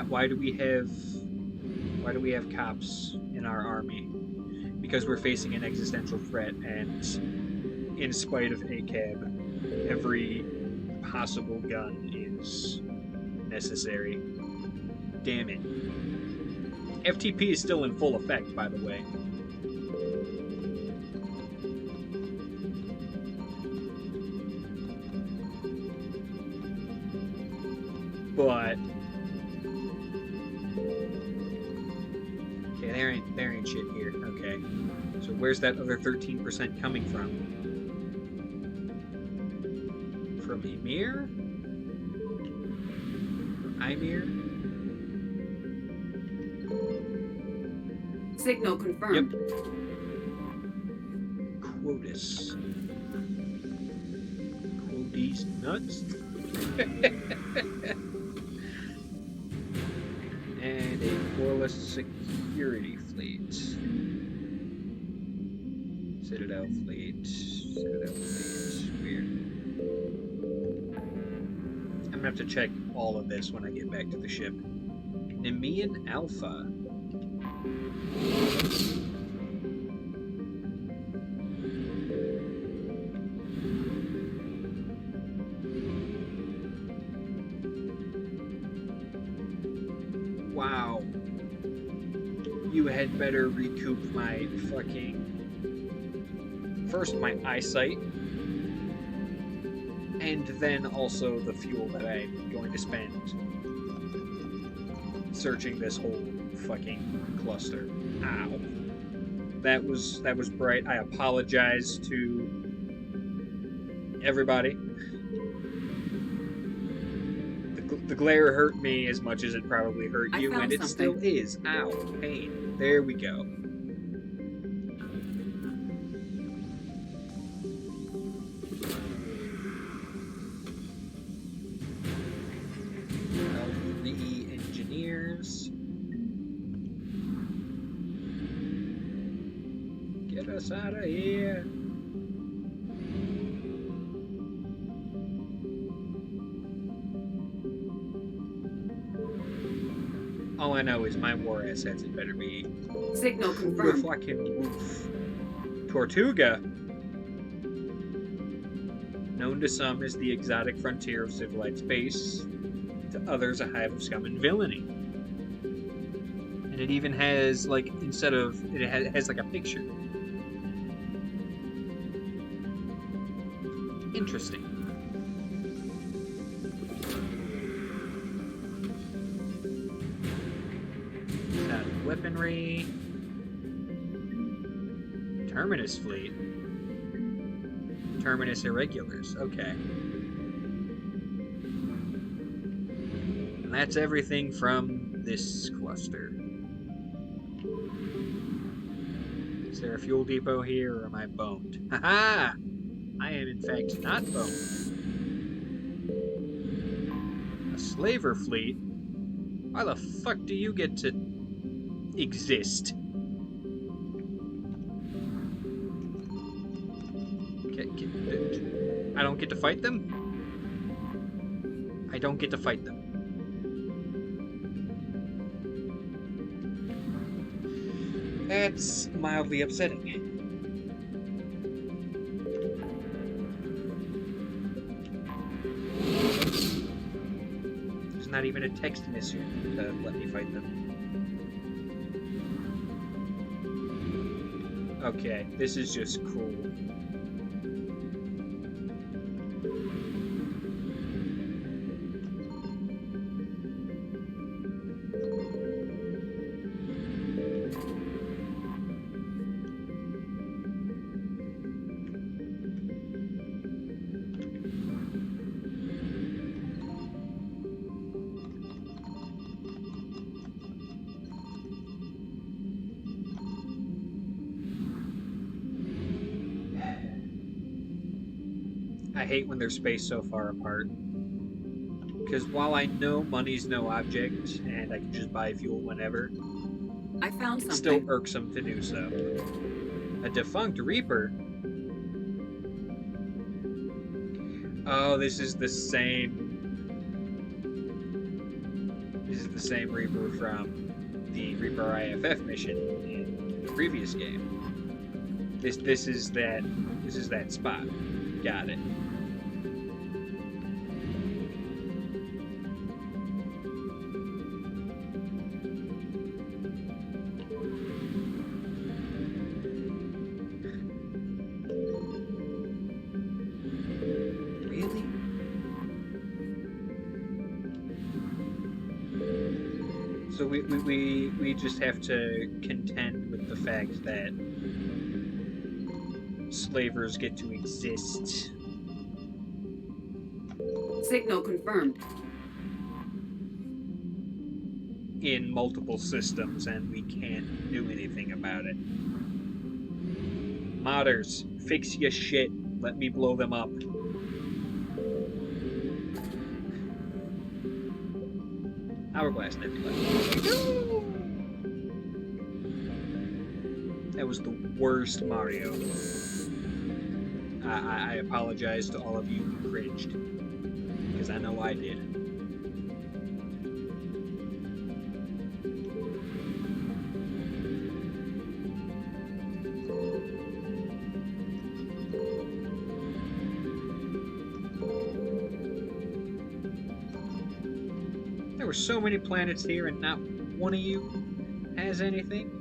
Why do we have cops in our army? Because we're facing an existential threat, and in spite of ACAB, every possible gun is necessary. Damn it. FTP is still in full effect, by the way. But... Okay, there ain't shit here. Okay. So where's that other 13% coming from? From Emir? From Ymir? Signal confirmed. Yep. Quotus. Quoties nuts? And a Corliss security fleet. Citadel fleet. Weird. I'm gonna have to check all of this when I get back to the ship. Nemean Alpha. Wow. You had better recoup my fucking... First, my eyesight, and then also the fuel that I'm going to spend searching this whole fucking cluster. Ow. That was bright. I apologize to everybody. The glare hurt me as much as it probably hurt you, and it still is. Ow. Pain. There we go. Engineers. Get us out of here. All I know is my war assets had better be Signal confirmed. fucking woof. Tortuga. Known to some as the exotic frontier of civilized space, to others a hive of scum and villainy. And it even has, like, instead of, it has like a picture. Interesting. Weaponry. Terminus fleet. Terminus irregulars. Okay. And that's everything from this cluster. Is there a fuel depot here, or am I boned? Haha! I am in fact not boned. A slaver fleet? Why the fuck do you get to exist? I don't get to fight them? I don't get to fight them. That's mildly upsetting. There's not even a text mission to let me fight them. Okay, this is just cool. I hate when they're spaced so far apart. Because while I know money's no object, and I can just buy fuel whenever, I found something. It's still irksome to do so. A defunct Reaper? Oh, this is the same... This is the same Reaper from the Reaper IFF mission in the previous game. This is that spot. Got it. So we just have to contend with the fact that slavers get to exist. Signal confirmed. In multiple systems, and we can't do anything about it. Modders, fix your shit. Let me blow them up. Hourglass Nebula. That was the worst Mario. I apologize to all of you who cringed, because I know I did. There were so many planets here, and not one of you has anything.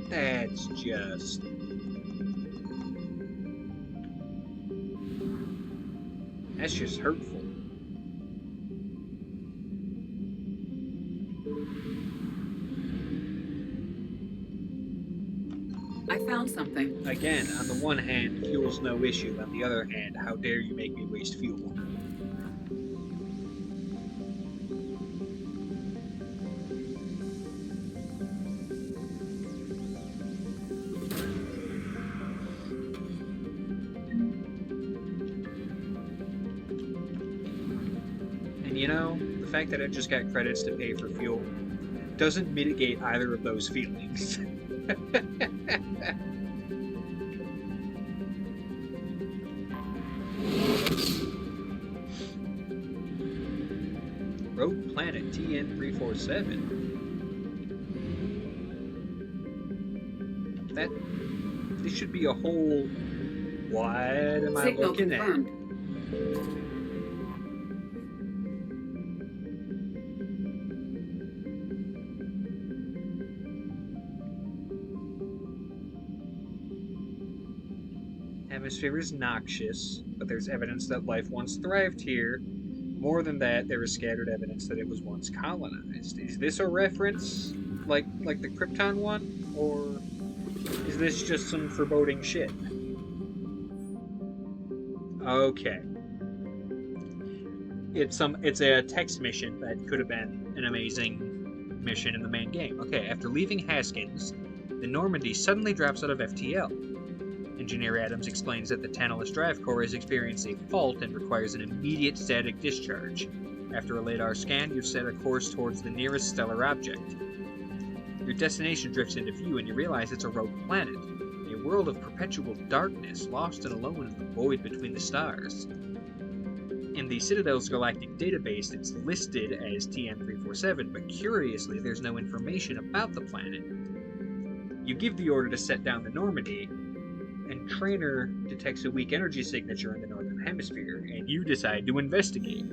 That's just... That's just hurtful. I found something. Again, on the one hand, fuel's no issue. On the other hand, how dare you make me waste fuel? And you know, the fact that I just got credits to pay for fuel doesn't mitigate either of those feelings. Rogue Planet TN347. This should be a whole... What am I Signal looking confirmed. Atmosphere is noxious, but there's evidence that life once thrived here. More than that, there is scattered evidence that it was once colonized. Is this a reference, like the Krypton one, or is this just some foreboding shit? Okay. It's a text mission that could have been an amazing mission in the main game. Okay, after leaving Haskins, the Normandy suddenly drops out of FTL. Engineer Adams explains that the Tantalus drive core has experienced a fault and requires an immediate static discharge. After a LiDAR scan, you've set a course towards the nearest stellar object. Your destination drifts into view and you realize it's a rogue planet, a world of perpetual darkness, lost and alone in the void between the stars. In the Citadel's galactic database, it's listed as TN347, but curiously, there's no information about the planet. You give the order to set down the Normandy, and Trainer detects a weak energy signature in the northern hemisphere, and you decide to investigate.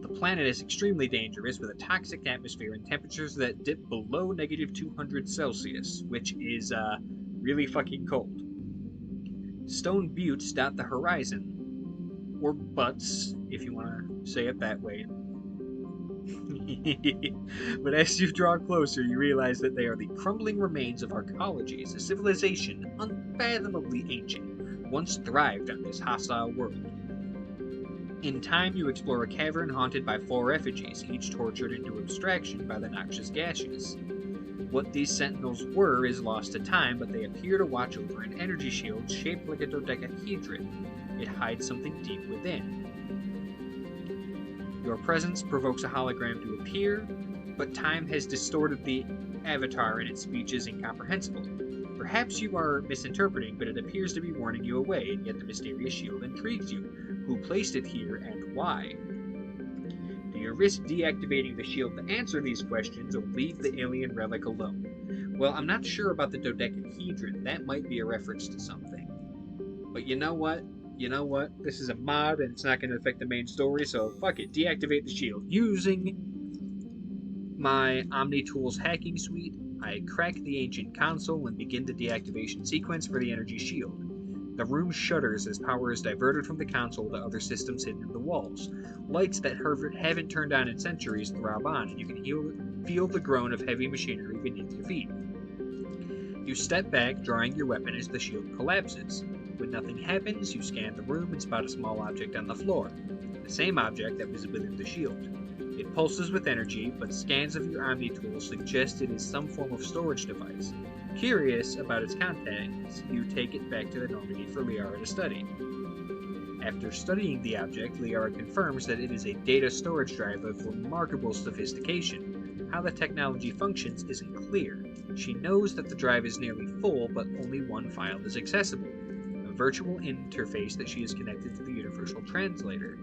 The planet is extremely dangerous, with a toxic atmosphere and temperatures that dip below -200 Celsius, which is really fucking cold. Stone buttes dot the horizon, or butts, if you want to say it that way. But as you draw closer, you realize that they are the crumbling remains of arcologies, a civilization unfathomably ancient, once thrived on this hostile world. In time, you explore a cavern haunted by 4 effigies, each tortured into abstraction by the noxious gases. What these sentinels were is lost to time, but they appear to watch over an energy shield shaped like a dodecahedron. It hides something deep within. Your presence provokes a hologram to appear, but time has distorted the avatar and its speech is incomprehensible. Perhaps you are misinterpreting, but it appears to be warning you away, and yet the mysterious shield intrigues you. Who placed it here and why? Do you risk deactivating the shield to answer these questions or leave the alien relic alone? Well, I'm not sure about the dodecahedron. That might be a reference to something. But you know what? This is a mod and it's not going to affect the main story, so fuck it. Deactivate the shield. Using my OmniTools hacking suite, I crack the ancient console and begin the deactivation sequence for the energy shield. The room shudders as power is diverted from the console to other systems hidden in the walls. Lights that haven't turned on in centuries throb on, and you can feel the groan of heavy machinery beneath your feet. You step back, drawing your weapon as the shield collapses. When nothing happens, you scan the room and spot a small object on the floor. The same object that was within the shield. It pulses with energy, but scans of your OmniTool suggest it is some form of storage device. Curious about its contents, you take it back to the Normandy for Liara to study. After studying the object, Liara confirms that it is a data storage drive of remarkable sophistication. How the technology functions isn't clear. She knows that the drive is nearly full, but only one file is accessible. A virtual interface that she is connected to the Universal Translator.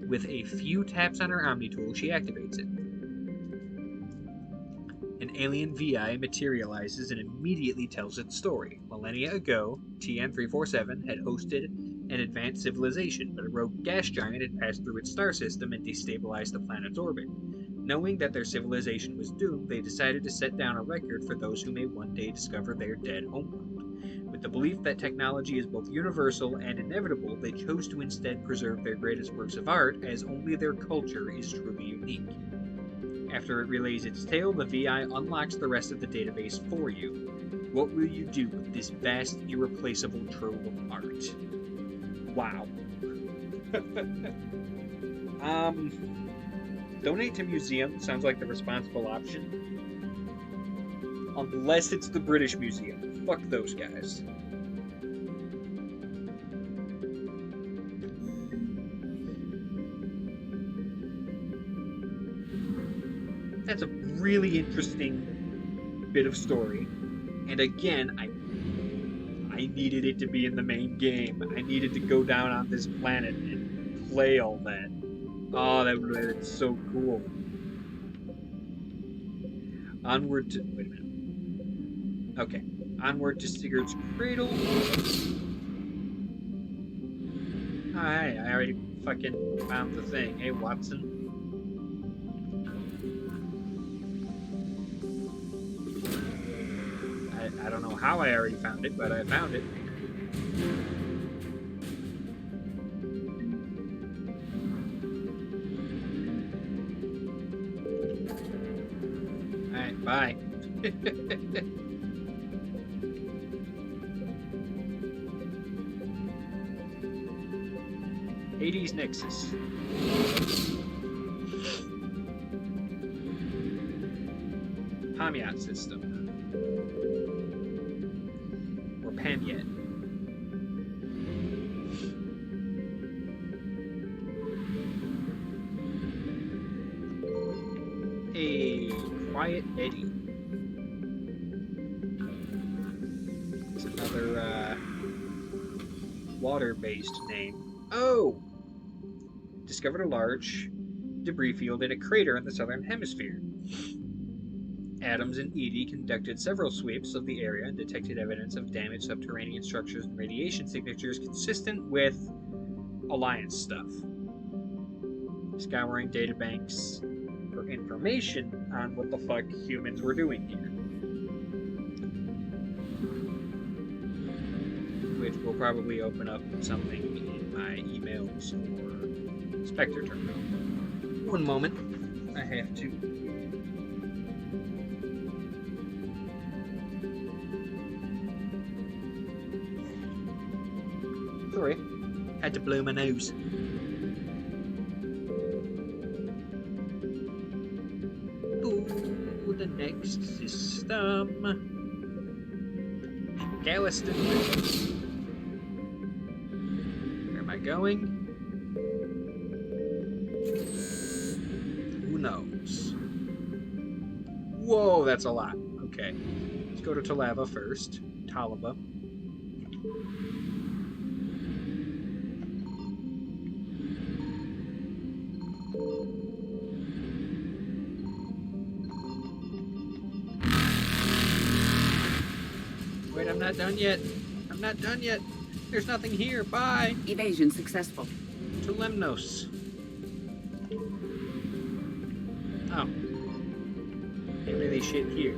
With a few taps on her OmniTool, she activates it. An alien VI materializes and immediately tells its story. Millennia ago, TN347 had hosted an advanced civilization, but a rogue gas giant had passed through its star system and destabilized the planet's orbit. Knowing that their civilization was doomed, they decided to set down a record for those who may one day discover their dead homeworld. With the belief that technology is both universal and inevitable, they chose to instead preserve their greatest works of art, as only their culture is truly unique. After it relays its tale, the VI unlocks the rest of the database for you. What will you do with this vast, irreplaceable trove of art? Wow. Donate to museum sounds like the responsible option. Unless it's the British Museum. Fuck those guys. That's a really interesting bit of story. And again, I needed it to be in the main game. I needed to go down on this planet and play all that. Oh, that would have been so cool. Onward to... Wait a minute. Okay. Onward to Sigurd's Cradle. Hi, I already fucking found the thing. Hey, Watson. I don't know how I already found it, but I found it. Alright, bye. Hades Nexus. Pamiat system. Or Pamiet. A Quiet Eddy. It's another water-based name. Oh! Discovered a large debris field in a crater in the southern hemisphere. Adams and Eady conducted several sweeps of the area and detected evidence of damaged subterranean structures and radiation signatures consistent with Alliance stuff. Scouring databanks for information on what the fuck humans were doing here. Which will probably open up something in my emails or Spectre terminal. One moment. I have to. Sorry. Had to blow my nose. Ooh, the next system. Galveston. Where am I going? Who knows? Whoa, that's a lot. Okay. Let's go to Talava first. Talaba. Wait, I'm not done yet. I'm not done yet. There's nothing here. Bye. Evasion successful. To Lemnos. Oh. Ain't really shit here.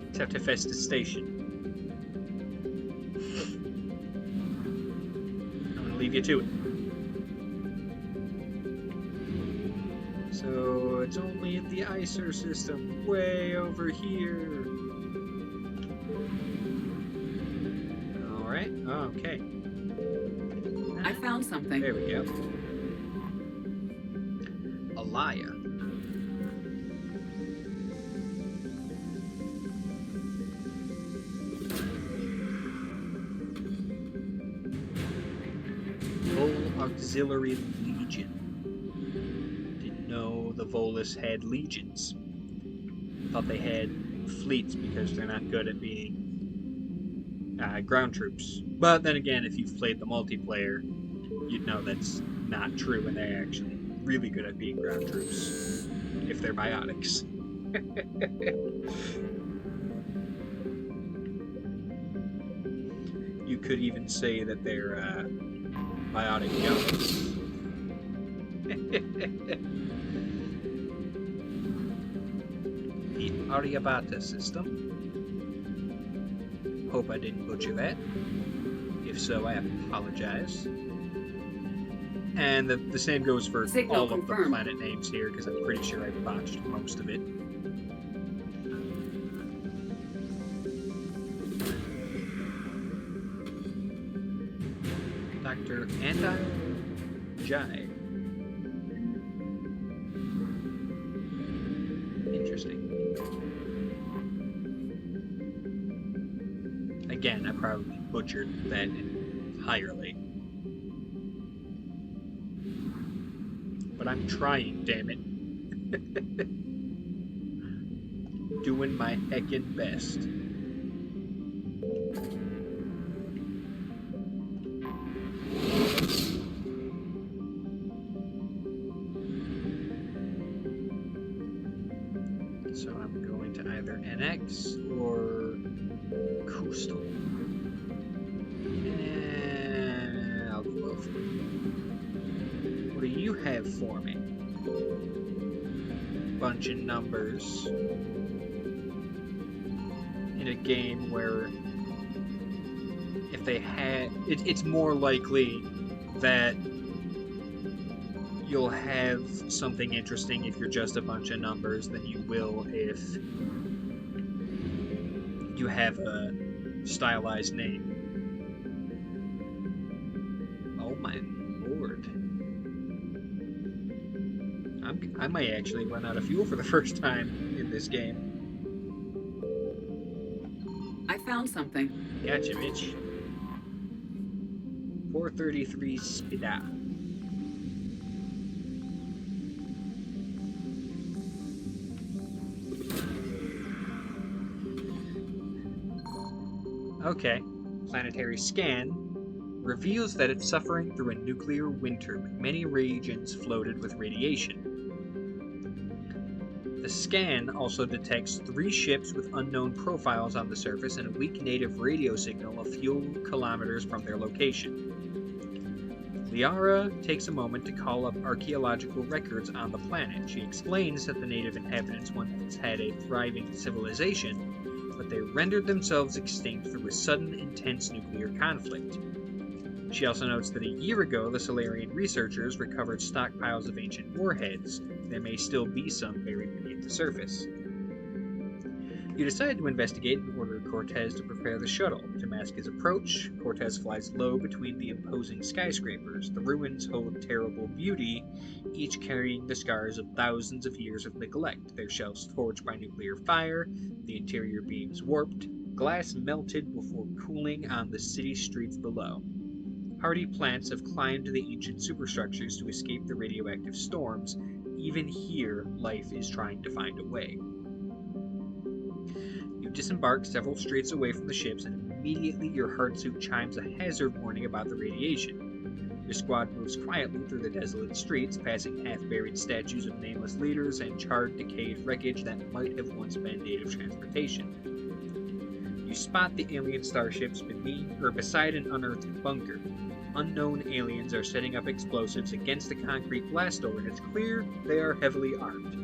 Except Hephaestus Station. I'm gonna leave you to it. So it's only in the ICER system, way over here. Alright, okay. I found something. There we go. Alaya. Vol Auxiliary Legion. Didn't know the Volus had legions. Thought they had fleets because they're not good at being ground troops. But then again, if you've played the multiplayer, you'd know that's not true, and they're actually really good at being ground troops. If they're biotics. You could even say that they're biotic guns. The Aryabhata system. Hope I didn't butcher that. If so, I apologize. And the same goes for Signal all confirmed. of the planet names here, because I'm pretty sure I botched most of it. Dr. Anti-Jai. Interesting. Again, I probably butchered that entirely. But I'm trying, damn it. Doing my heckin' best. either NX or Coastal. I'll do both. What do you have for me? Bunch of numbers in a game where if they had, it's more likely that you'll have something interesting if you're just a bunch of numbers than you will if you have a stylized name. Oh my lord. I might actually run out of fuel for the first time in this game. I found something. Gotcha, Mitch. 433 Spida. Okay. Planetary scan reveals that it's suffering through a nuclear winter with many regions flooded with radiation. The scan also detects 3 ships with unknown profiles on the surface and a weak native radio signal a few kilometers from their location. Liara takes a moment to call up archaeological records on the planet. She explains that the native inhabitants once had a thriving civilization, but they rendered themselves extinct through a sudden, intense nuclear conflict. She also notes that a year ago, the Solarian researchers recovered stockpiles of ancient warheads. There may still be some buried beneath the surface. You decide to investigate and order Cortez to prepare the shuttle. To mask his approach, Cortez flies low between the imposing skyscrapers. The ruins hold terrible beauty, each carrying the scars of thousands of years of neglect, their shells torched by nuclear fire, the interior beams warped, glass melted before cooling on the city streets below. Hardy plants have climbed the ancient superstructures to escape the radioactive storms. Even here, life is trying to find a way. You disembark several streets away from the ships, and immediately your heart suit chimes a hazard warning about the radiation. Your squad moves quietly through the desolate streets, passing half-buried statues of nameless leaders and charred, decayed wreckage that might have once been native transportation. You spot the alien starships beside an unearthed bunker. Unknown aliens are setting up explosives against the concrete blast door, and it's clear they are heavily armed.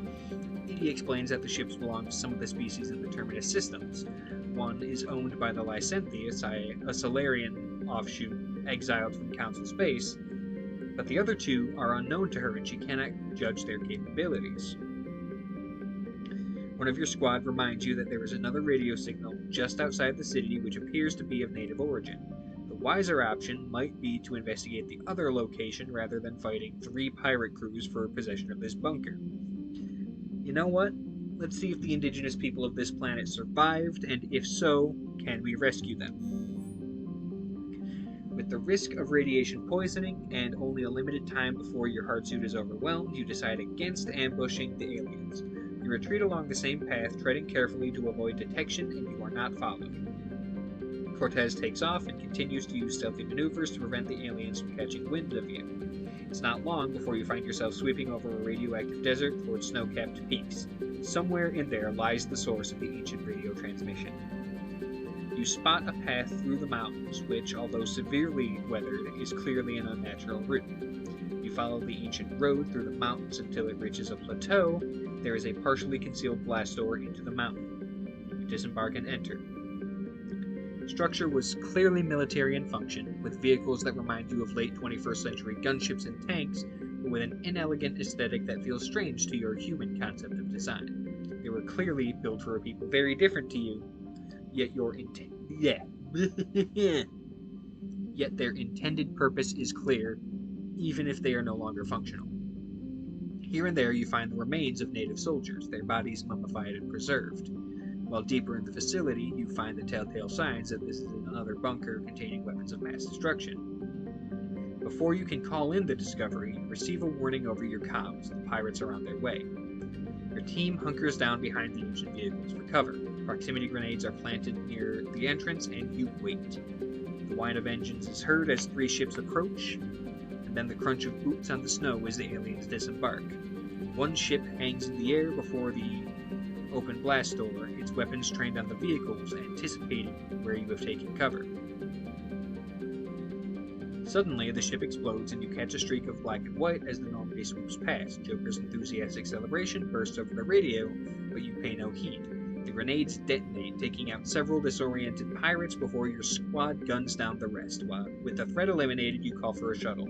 He explains that the ships belong to some of the species in the Terminus systems. One is owned by the Lycenthi, a Solarian offshoot exiled from Council space, but the other 2 are unknown to her and she cannot judge their capabilities. One of your squad reminds you that there is another radio signal just outside the city which appears to be of native origin. The wiser option might be to investigate the other location rather than fighting 3 pirate crews for possession of this bunker. You know what? Let's see if the indigenous people of this planet survived, and if so, can we rescue them? With the risk of radiation poisoning and only a limited time before your heartsuit is overwhelmed, you decide against ambushing the aliens. You retreat along the same path, treading carefully to avoid detection, and you are not followed. Cortez takes off and continues to use stealthy maneuvers to prevent the aliens from catching wind of you. It's not long before you find yourself sweeping over a radioactive desert towards snow-capped peaks. Somewhere in there lies the source of the ancient radio transmission. You spot a path through the mountains, which, although severely weathered, is clearly an unnatural route. You follow the ancient road through the mountains until it reaches a plateau. There is a partially concealed blast door into the mountain. You disembark and enter. The structure was clearly military in function, with vehicles that remind you of late 21st century gunships and tanks, but with an inelegant aesthetic that feels strange to your human concept of design. They were clearly built for a people very different to you, yet yet their intended purpose is clear, even if they are no longer functional. Here and there you find the remains of native soldiers, their bodies mummified and preserved. While deeper in the facility, you find the telltale signs that this is another bunker containing weapons of mass destruction. Before you can call in the discovery, you receive a warning over your comms. The pirates are on their way. Your team hunkers down behind the ancient vehicles for cover. Proximity grenades are planted near the entrance, and you wait. The whine of engines is heard as 3 ships approach, and then the crunch of boots on the snow as the aliens disembark. One ship hangs in the air before the Open blast door, its weapons trained on the vehicles, anticipating where you have taken cover. Suddenly, the ship explodes and you catch a streak of black and white as the Normandy swoops past. Joker's enthusiastic celebration bursts over the radio, but you pay no heed. The grenades detonate, taking out several disoriented pirates before your squad guns down the rest. With the threat eliminated, you call for a shuttle.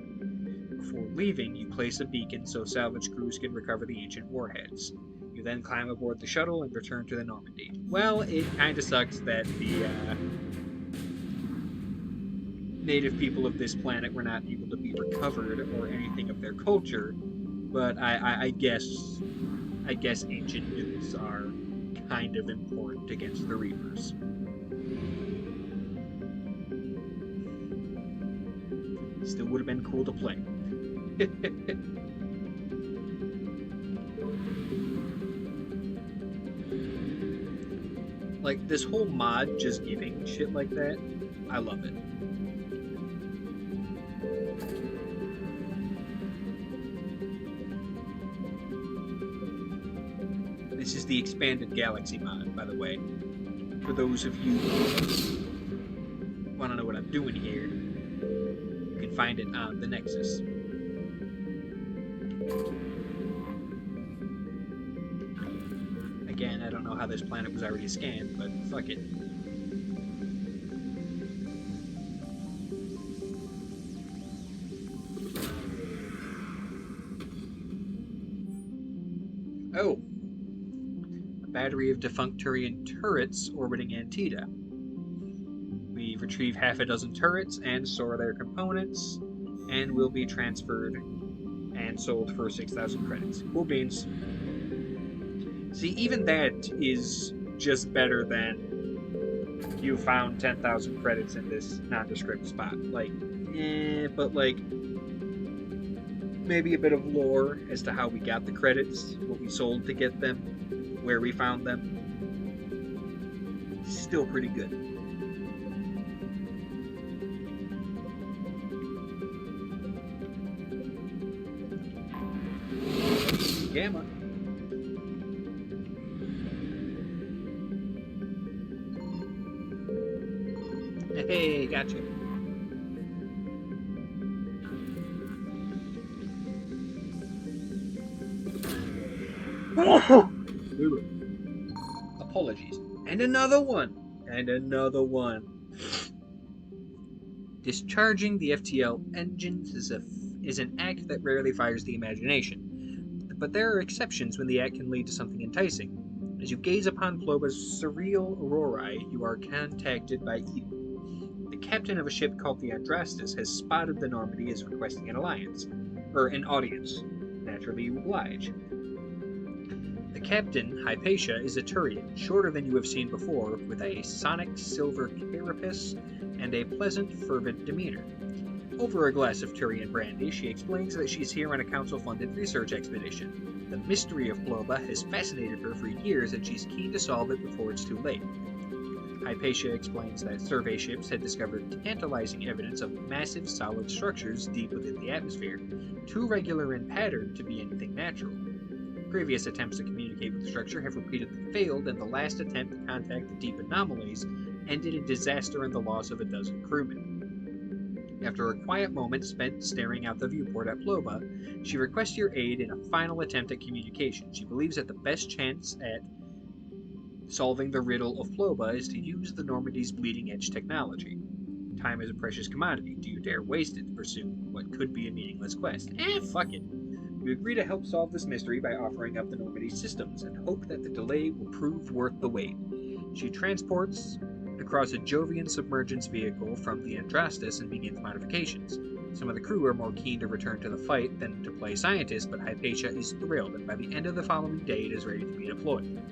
Before leaving, you place a beacon so salvage crews can recover the ancient warheads. You then climb aboard the shuttle and return to the Normandy. Well, it kinda sucks that the native people of this planet were not able to be recovered or anything of their culture, but I guess ancient nukes are kind of important against the Reapers. Still would have been cool to play. Like, this whole mod just giving shit like that, I love it. This is the Expanded Galaxy mod, by the way. For those of you who want to know what I'm doing here, you can find it on the Nexus. Again, I don't know how this planet was already scanned, but fuck it. Oh! A battery of defunct Turian turrets orbiting Antida. We retrieve half a dozen turrets and store their components, and will be transferred and sold for 6,000 credits. Cool beans. See, even that is just better than you found 10,000 credits in this nondescript spot. Like, but like, maybe a bit of lore as to how we got the credits, what we sold to get them, where we found them. Still pretty good. Gamma. Hey, gotcha. Apologies. And another one. And another one. Discharging the FTL engines is an act that rarely fires the imagination. But there are exceptions when the act can lead to something enticing. As you gaze upon Ploba's surreal aurorae, you are contacted by Eden. The captain of a ship called the Andrastus has spotted the Normandy as requesting an audience. Naturally, you oblige. The captain, Hypatia, is a Turian, shorter than you have seen before, with a sonic silver carapace and a pleasant, fervent demeanor. Over a glass of Turian brandy, she explains that she's here on a council-funded research expedition. The mystery of Ploba has fascinated her for years, and she's keen to solve it before it's too late. Hypatia explains that survey ships had discovered tantalizing evidence of massive solid structures deep within the atmosphere, too regular in pattern to be anything natural. Previous attempts to communicate with the structure have repeatedly failed, and the last attempt to contact the deep anomalies ended in disaster and the loss of a dozen crewmen. After a quiet moment spent staring out the viewport at Ploba, she requests your aid in a final attempt at communication. She believes that the best chance at solving the riddle of Ploba is to use the Normandy's bleeding-edge technology. Time is a precious commodity. Do you dare waste it to pursue what could be a meaningless quest? Fuck it. You agree to help solve this mystery by offering up the Normandy's systems, and hope that the delay will prove worth the wait. She transports across a Jovian submergence vehicle from the Andrastus and begins modifications. Some of the crew are more keen to return to the fight than to play scientist, but Hypatia is thrilled, and by the end of the following day it is ready to be deployed.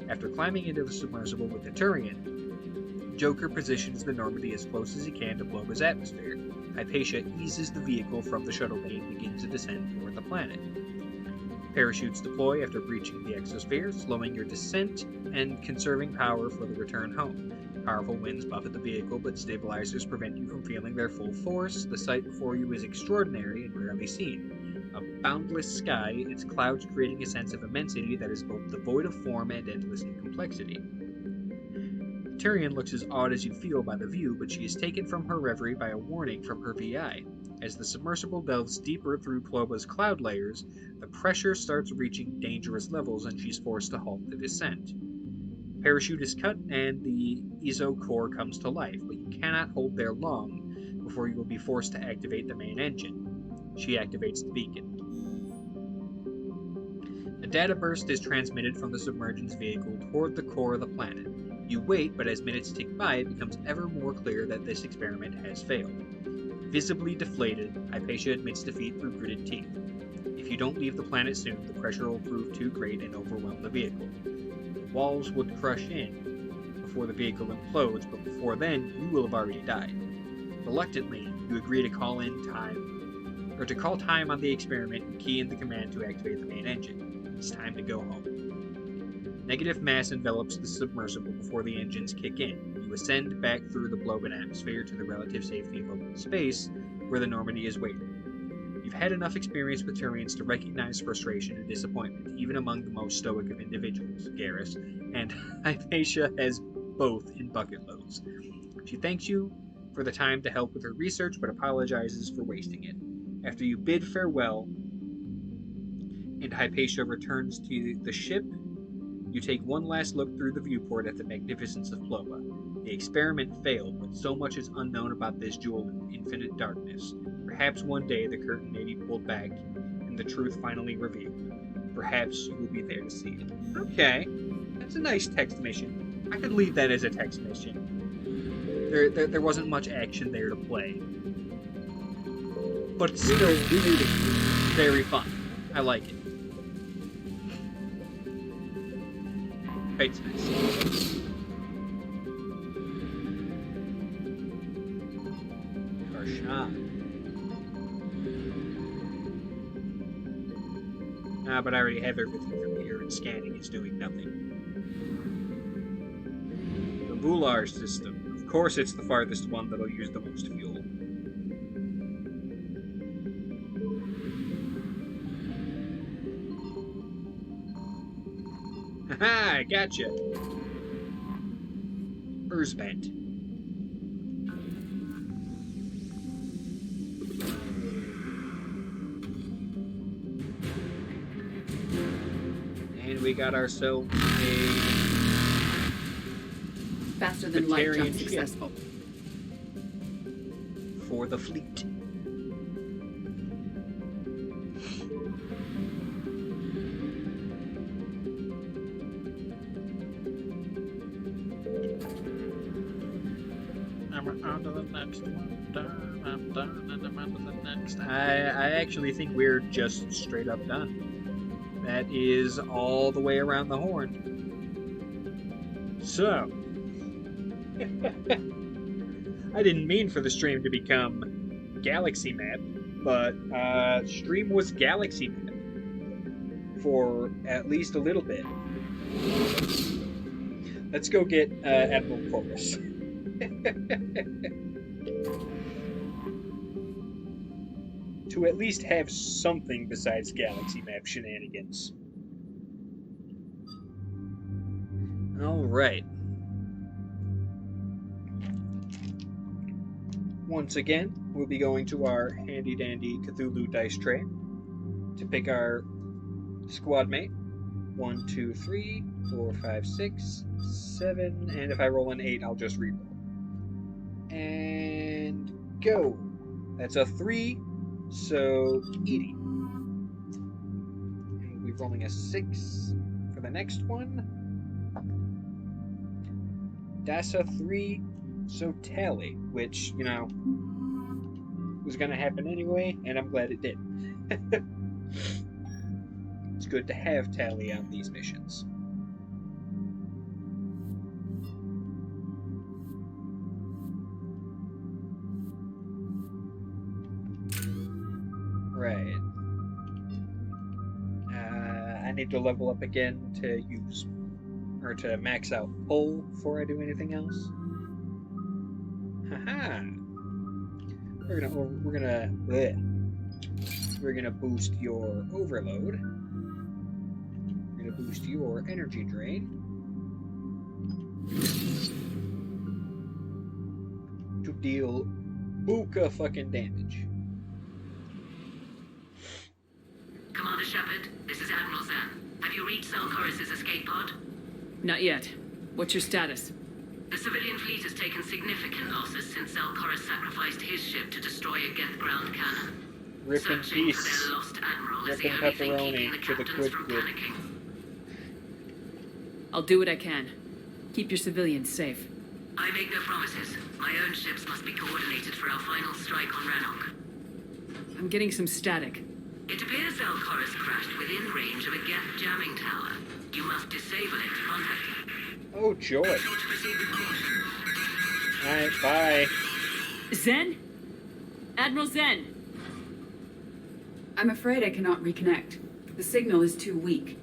After climbing into the submersible with the Turian, Joker positions the Normandy as close as he can to Ploba's atmosphere. Hypatia eases the vehicle from the shuttle bay and begins to descend toward the planet. Parachutes deploy after breaching the exosphere, slowing your descent and conserving power for the return home. Powerful winds buffet the vehicle, but stabilizers prevent you from feeling their full force. The sight before you is extraordinary and rarely seen. A boundless sky, its clouds creating a sense of immensity that is both devoid of form and endless in complexity. Tyrion looks as awed as you feel by the view, but she is taken from her reverie by a warning from her VI. As the submersible delves deeper through Ploba's cloud layers, the pressure starts reaching dangerous levels and she's forced to halt the descent. Parachute is cut and the Ezo core comes to life, but you cannot hold there long before you will be forced to activate the main engine. She activates the beacon. A data burst is transmitted from the submergence vehicle toward the core of the planet. You wait, but as minutes tick by, it becomes ever more clear that this experiment has failed. Visibly deflated, Hypatia admits defeat through gritted teeth. If you don't leave the planet soon, the pressure will prove too great and overwhelm the vehicle. Walls would crush in before the vehicle implodes, but before then, you will have already died. Reluctantly, you agree to call time on the experiment and key in the command to activate the main engine. It's time to go home. Negative mass envelops the submersible before the engines kick in. You ascend back through the Bloban atmosphere to the relative safety of open space, where the Normandy is waiting. You've had enough experience with Turians to recognize frustration and disappointment, even among the most stoic of individuals, Garrus, and Hypatia has both in bucket loads. She thanks you for the time to help with her research, but apologizes for wasting it. After you bid farewell, and Hypatia returns to the ship, you take one last look through the viewport at the magnificence of Ploba. The experiment failed, but so much is unknown about this jewel in infinite darkness. Perhaps one day the curtain may be pulled back and the truth finally revealed. Perhaps you will be there to see it. Okay, that's a nice text mission. I could leave that as a text mission. There wasn't much action there to play. But it's still very fun. I like it. It's nice. Karshan. But I already have everything from here, and scanning is doing nothing. The Vular system. Of course it's the farthest one that'll use the most fuel. Haha, I gotcha. Urzbent. And we got ourselves a Faster than light Batarian jump ship successful. for the fleet. I'm on to the next one. I'm done, and I'm on to the next. I actually think we're just straight up done. That is all the way around the horn. So, I didn't mean for the stream to become Galaxy Map, but stream was Galaxy Map for at least a little bit. Let's go get Admiral Chorus. To at least have something besides Galaxy Map shenanigans. Alright. Once again, we'll be going to our handy-dandy Cthulhu dice tray to pick our squad mate. 1, 2, 3, 4, 5, 6, 7, and if I roll an 8, I'll just reroll. And go! That's a 3. So, Edie. And we'll be rolling a 6 for the next one. That's a 3, so Tally, which, you know, was going to happen anyway, and I'm glad it did. It's good to have Tally on these missions. Right. I need to level up again to use, or to max out pull before I do anything else. Haha. We're gonna bleh. We're gonna boost your overload. We're gonna boost your energy drain. To deal buka fucking damage. Commander Shepard, this is Admiral Zan. Have you reached Zelcorus' escape pod? Not yet. What's your status? The civilian fleet has taken significant losses since Zelcorus sacrificed his ship to destroy a Geth ground cannon. Rip in Searching peace. for their lost admiral is Rip the and only thing pepperoni keeping the to the captains quid from quid. panicking. I'll do what I can. Keep your civilians safe. I make no promises. My own ships must be coordinated for our final strike on Rannoch. I'm getting some static. It appears Zelcorus crashed within range of a Geth jamming tower. You must disable it to contact it. Oh, joy. Alright, bye. Zen? Admiral Zen! I'm afraid I cannot reconnect. The signal is too weak.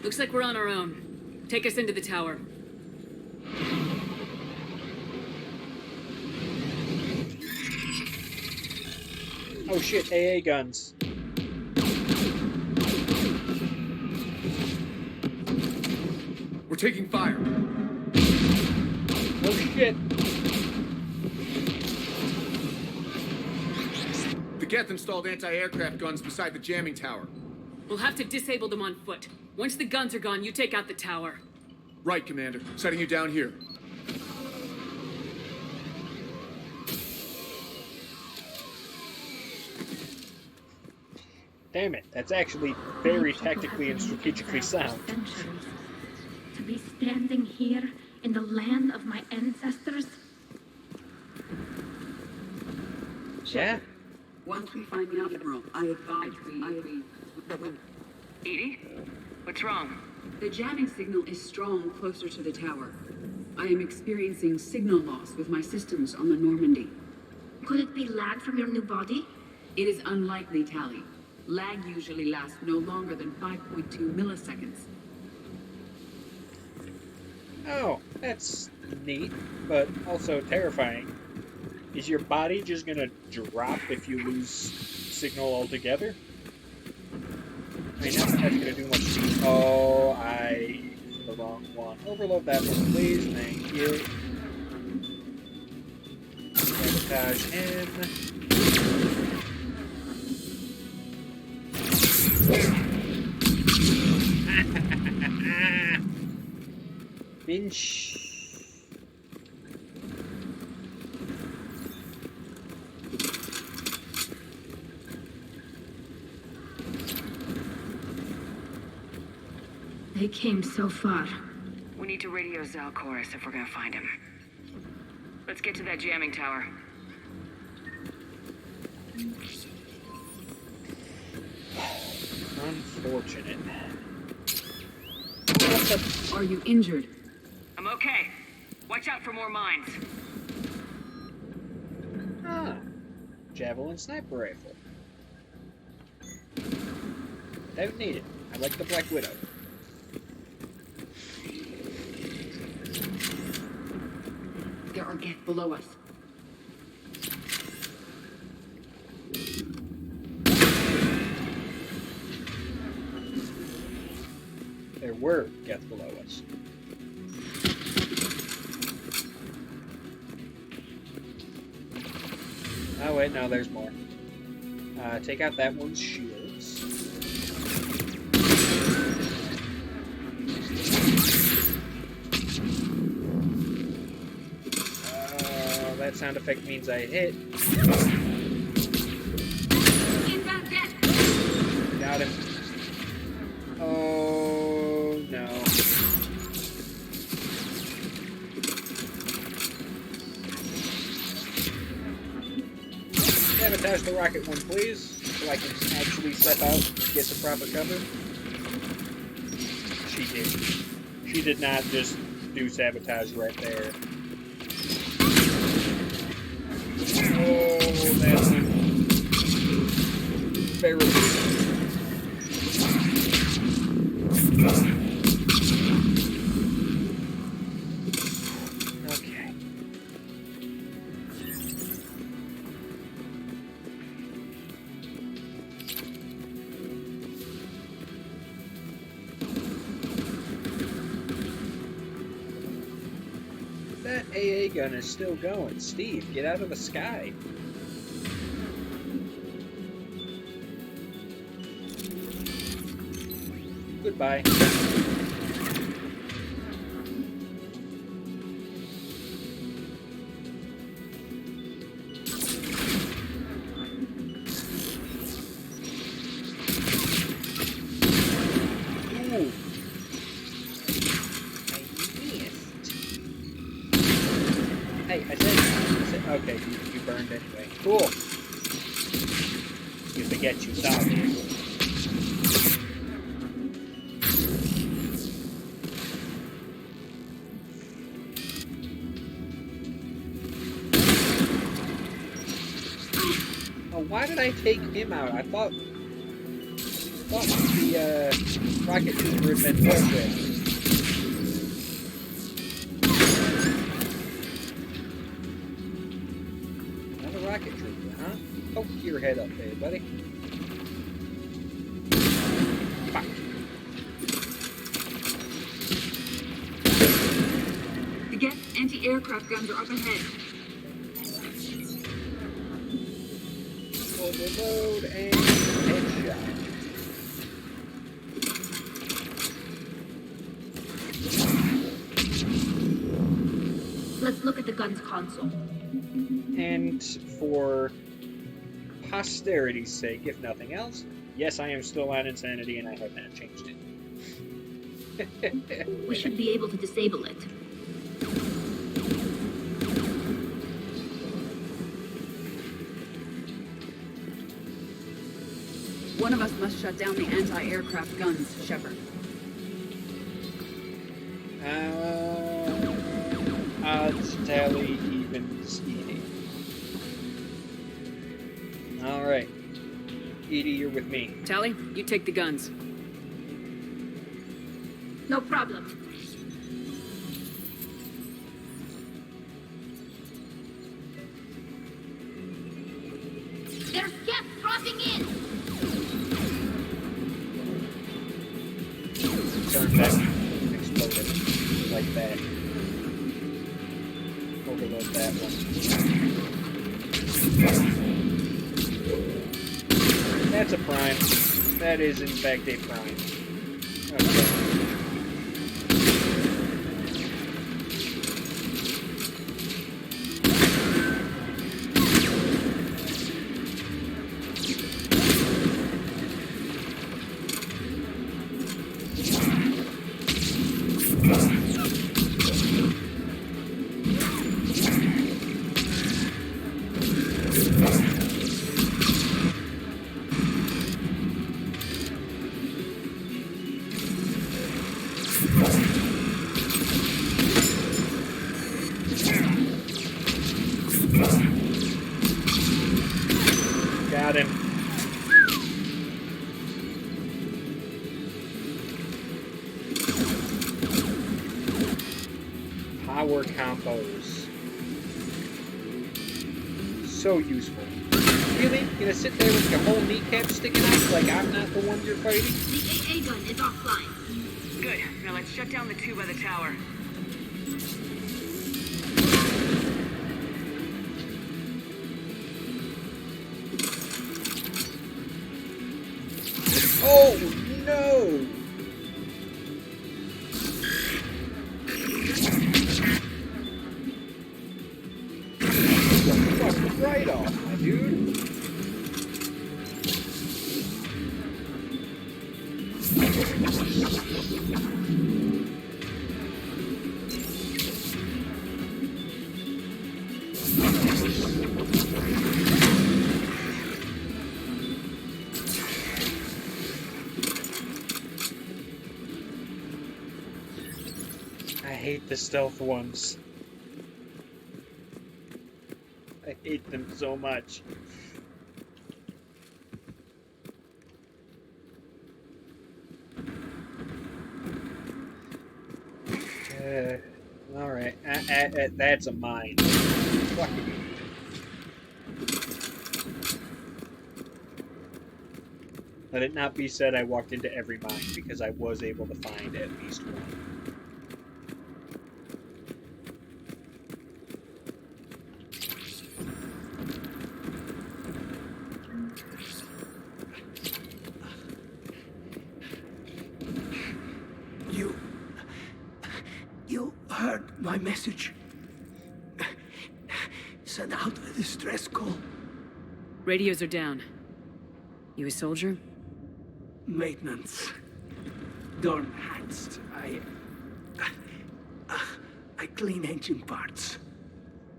Looks like we're on our own. Take us into the tower. Oh shit, AA guns. We're taking fire. Oh shit. The Geth installed anti-aircraft guns beside the jamming tower. We'll have to disable them on foot. Once the guns are gone, you take out the tower. Right, Commander. Setting you down here. Damn it, that's actually very tactically and strategically sound. Centuries. To be standing here in the land of my ancestors. Yeah? Once we find the Admiral, I advise we... Edie? What's wrong? The jamming signal is strong closer to the tower. I am experiencing signal loss with my systems on the Normandy. Could it be lag from your new body? It is unlikely, Tally. Lag usually lasts no longer than 5.2 milliseconds. Oh, that's neat, but also terrifying. Is your body just gonna drop if you lose signal altogether? I mean, that's gonna do much. Oh, I... the wrong one. Overload that one, please. Thank you. Sabotage him. Finch. They came so far. We need to radio Zelcorus if we're gonna find him. Let's get to that jamming tower. Unfortunate. Are you injured? I'm okay. Watch out for more mines. Ah, javelin sniper rifle. Don't need it. I like the Black Widow. There are Geth below us. There were Geth below us. Oh wait, no, there's more. Take out that one's shields. That sound effect means I hit. Got him. Oh no. Sabotage the rocket one, please, so I can actually step out and get the proper cover. She did. She did not just do sabotage right there. Oh, that's very good. Okay. AA gun is still going. Steve, get out of the sky. Goodbye. Hey, I said okay, you burned anyway. Cool. You forget you saw me. Oh, why did I take him out? I thought the rocket trooper had been dealt with. Rocket trooper, huh? Poke your head up there, buddy. Fuck. The Geth anti-aircraft guns are up ahead. Overload and headshot. Let's look at the gun's console. And for posterity's sake, if nothing else, yes, I am still on insanity and I have not changed it. We should be able to disable it. One of us must shut down the anti-aircraft guns, Shepard. Odds tally evens Edie. Alright. Edie, you're with me. Tally, you take the guns. No problem. There's Geth dropping in! Turn back. Exploded. Like that. Overload that one. That's a prime. That is, in fact, a prime. Okay. Got him. Power combos. So useful. Really? You gonna sit there with your whole kneecap sticking out like I'm not the one you're fighting? The AA gun is offline. Good. Now let's shut down the two by the tower. Oh, no! Fuck right off, my dude. I hate the stealth ones. I hate them so much. Alright, that's a mine. Fucking. Let it not be said I walked into every mine, because I was able to find at least one. heard my message? Send out a distress call. Radios are down. You a soldier? Maintenance. Dorn hands. I clean engine parts.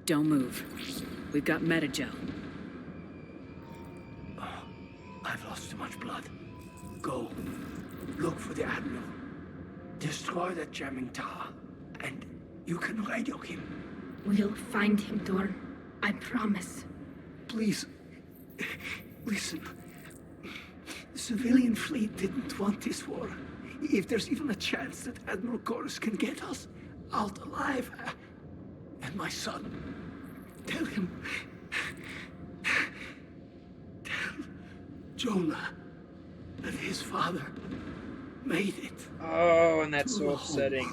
Don't move. We've got metagel. I've lost too much blood. Go. Look for the Admiral. Destroy that jamming tower. And you can radio him. We'll find him, Dorn. I promise. Please. Listen. The civilian fleet didn't want this war. If there's even a chance that Admiral Chorus can get us out alive. And my son. Tell him. Tell Jonah that his father made it. Oh, and that's so upsetting.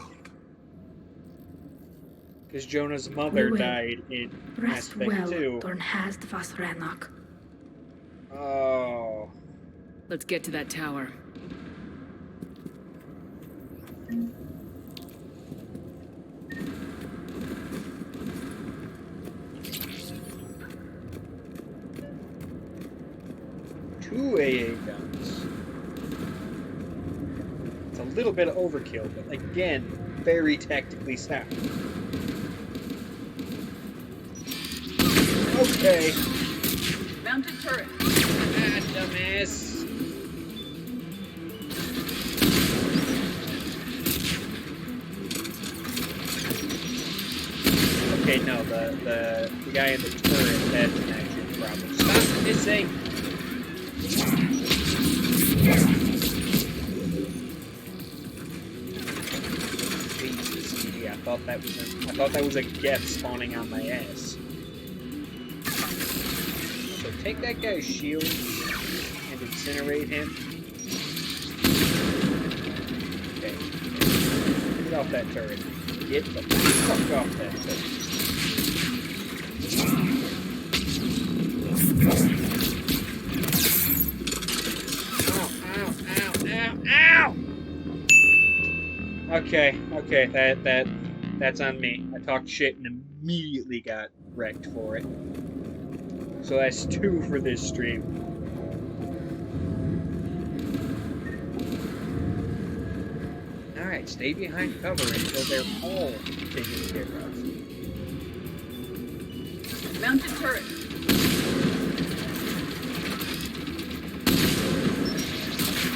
Because Jonah's mother died in Rest Aspect well, 2. Dorn hast was Rannoch. Oh. Let's get to that tower. Two AA guns. It's a little bit of overkill, but again, very tactically sound. Okay. Mounted turret. Ah, dumbass. Okay, no, the guy in the turret, that's an actual problem. Stop missing! Jesus, I thought that was a Geth spawning on my ass. So take that guy's shield and incinerate him. Okay. Get off that turret. Get the fuck off that turret. Ow! Okay, that's on me. I talked shit and immediately got wrecked for it. So that's 2 for this stream. Alright, stay behind cover until they're all taken care of. Mounted turret.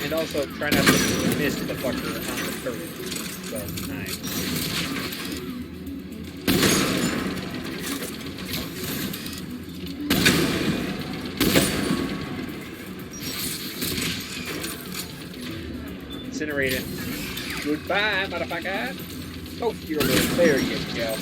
And also try not to miss the fucker on the turret. So, nice. Incinerate it. Goodbye, motherfucker. Oh, you're a little. There you go.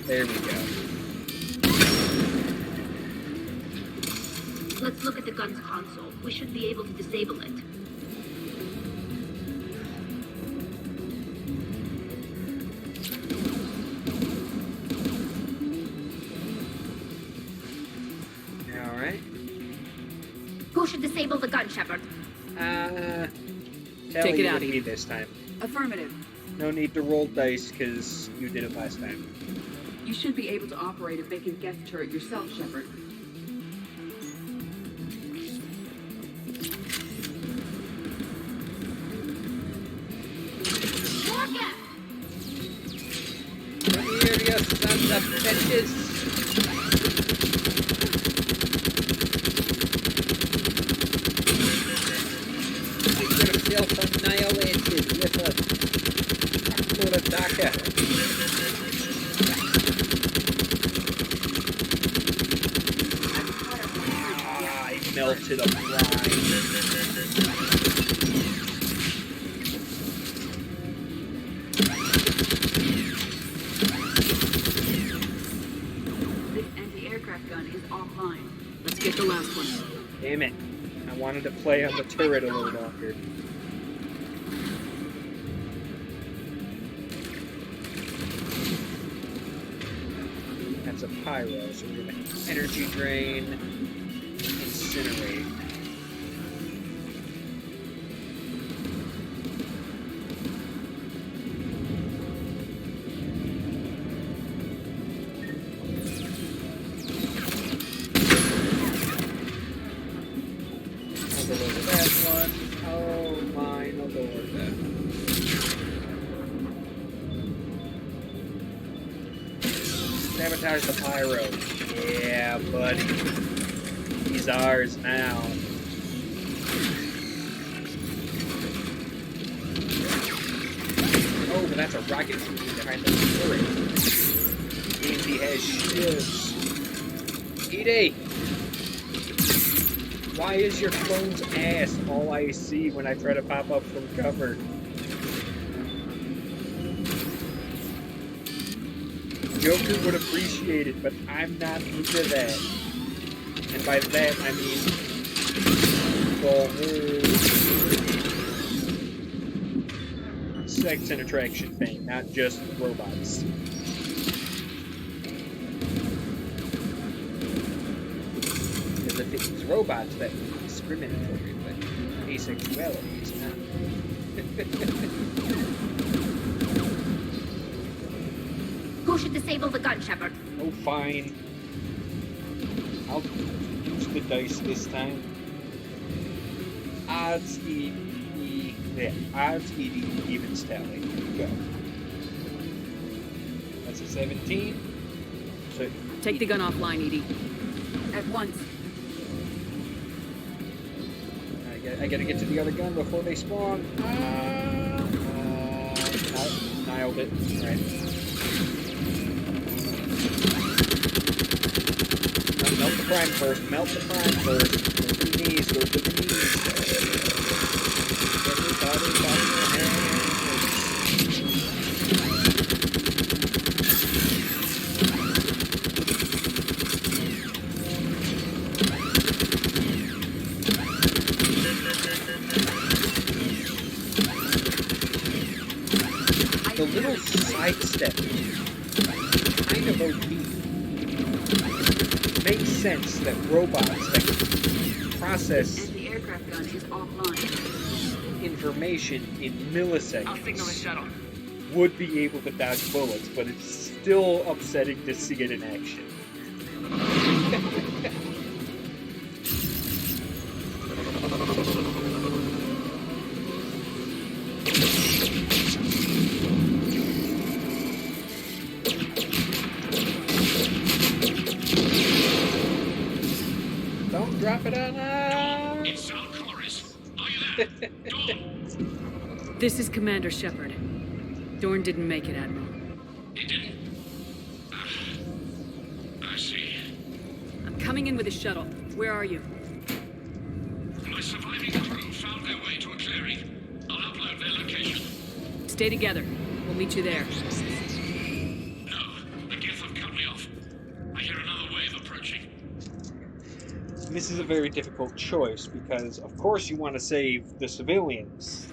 There we go. Let's look at the gun's console. We should be able to disable it. Alright. Who should disable the gun, Shepard? Take it out, me this time. Affirmative. No need to roll dice, because you did it last time. You should be able to operate a vacant Geth turret yourself, Shepard. Come here, you sons of bitches! Get yourself annihilated with a full of DACA. melted a prime. This anti-aircraft gun is offline. Let's get the last one. Damn it. I wanted to play on the turret a little longer. That's a pyro, so we're gonna energy drain, incinerate. Overload that one. Oh my lord. Sabotage the pyro. Yeah, buddy. He's ours now. Oh, but that's a rocket behind the turret. He has shields. Edie! Why is your clone's ass all I see when I try to pop up from cover? Joker would appreciate it, but I'm not into that. And by that, I mean the whole sex and attraction thing, not just robots. Because if it was robots, that would be discriminatory, but asexuality is not. Who should disable the gun, Shepard? Oh, fine. I'll use the dice this time. Odds odds evens tally. Go. That's a 17. So Take the gun offline, Edie. At once. I gotta get to the other gun before they spawn. Nailed it. Alright. Melt the prime first. Melt the prime first. Go to the knees. Go to the knees. Everybody, the little sidestep kind of OP. Makes sense that robots that can process Anti-aircraft gun is offline. information in milliseconds I'll signal the shuttle. would be able to dodge bullets, but it's still upsetting to see it in action. Don't drop it on us! It's Sal Chorus. Are you there? Dawn! This is Commander Shepard. Dorn didn't make it, Admiral. He didn't? I see. I'm coming in with a shuttle. Where are you? My surviving crew found their way to a clearing. I'll upload their location. Stay together. We'll meet you there. No, the Geth have cut me off. I hear another wave approaching. This is a very difficult choice because, of course, you want to save the civilians.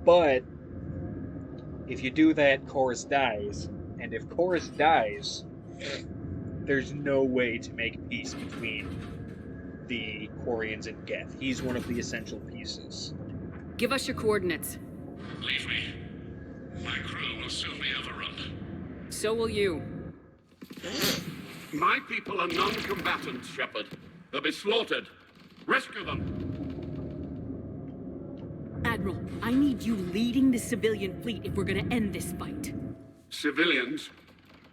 But if you do that, Chorus dies. And if Chorus dies, there's no way to make peace between the Quarians and Geth. He's one of the essential pieces. Give us your coordinates. Leave me. My crew will soon be overrun. So will you. My people are non-combatants, Shepard. They'll be slaughtered. Rescue them. Admiral, I need you leading the civilian fleet if we're gonna end this fight. Civilians,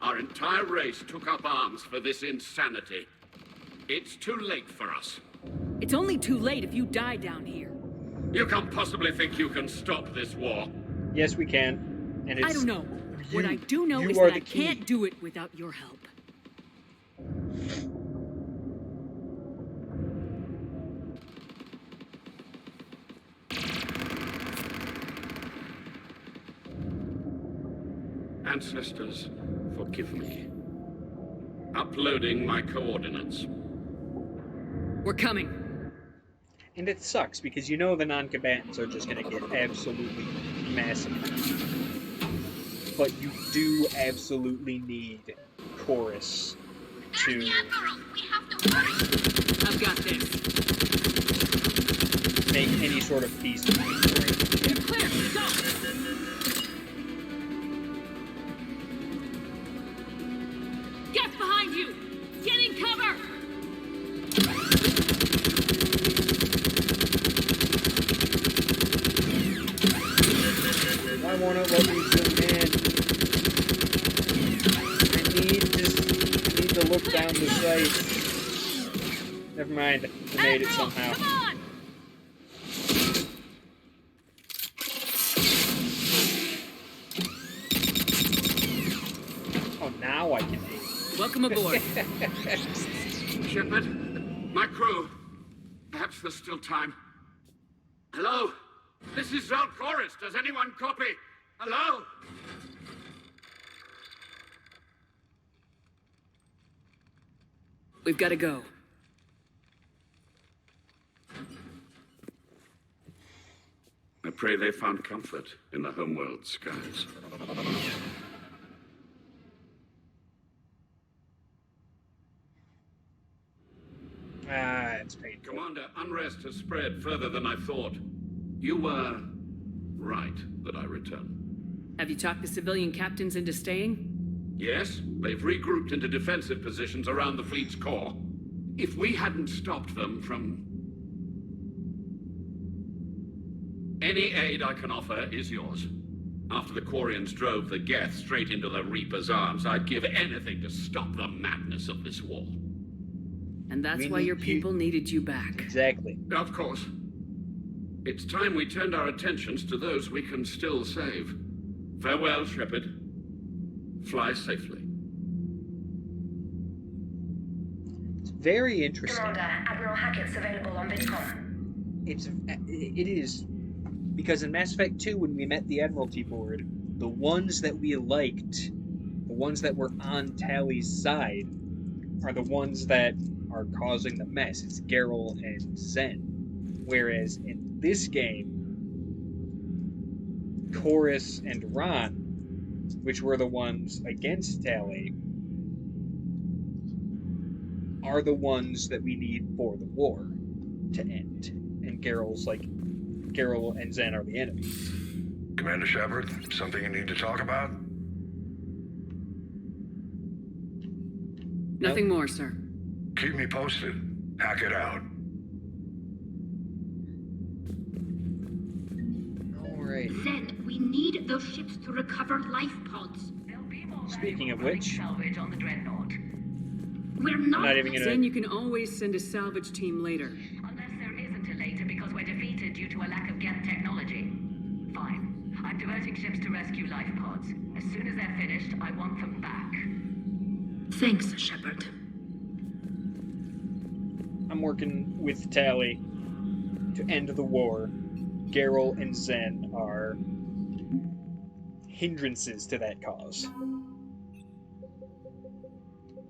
our entire race took up arms for this insanity. It's too late for us. It's only too late if you die down here. You can't possibly think you can stop this war. Yes, we can. And it's, I don't know. What I do know is that I can't do it without your help. Ancestors, forgive me. Uploading my coordinates. We're coming. And it sucks, because you know the non-combatants are just going to get absolutely massacred. But you do absolutely need Chorus to... I've got this. Make any sort of peace between the You're clear, go! Gas behind you! Get in cover! Why won't it let me zoom in? I need to look down the sight. Never mind, I made it somehow. Come on! Oh, now I can aim. Welcome aboard. Shepard, my crew. Perhaps there's still time. Hello? This is Chorus. Does anyone copy? Hello? We've got to go. I pray they found comfort in the homeworld skies. It's painful. Commander, unrest has spread further than I thought. You were right that I return. Have you talked the civilian captains into staying? Yes, they've regrouped into defensive positions around the fleet's core. If we hadn't stopped them from... Any aid I can offer is yours. After the Quarians drove the Geth straight into the Reaper's arms, I'd give anything to stop the madness of this war. And that's why your people needed you back. Exactly. Of course. It's time we turned our attentions to those we can still save. Farewell, Shepard. Fly safely. It's very interesting. Commander, Admiral Hackett's available on VidCon. It is, because in Mass Effect 2, when we met the Admiralty Board, the ones that we liked, the ones that were on Tally's side, are the ones that are causing the mess. It's Geralt and Zen. Whereas in this game, Chorus and Ron, which were the ones against Tally, are the ones that we need for the war to end. And Geralt and Zen are the enemies. Commander Shepard, something you need to talk about? Nothing more, sir. Keep me posted. Hackett out. Alright. Zen, we need those ships to recover life pods. Speaking of which, Salvage on the Dreadnought. We're not even gonna... Zen, you can always send a salvage team later. Unless there isn't a later because we're defeated due to a lack of Geth technology. Fine. I'm diverting ships to rescue life pods. As soon as they're finished, I want them back. Thanks, Shepard. I'm working with Tally to end the war. Geralt and Zen are hindrances to that cause.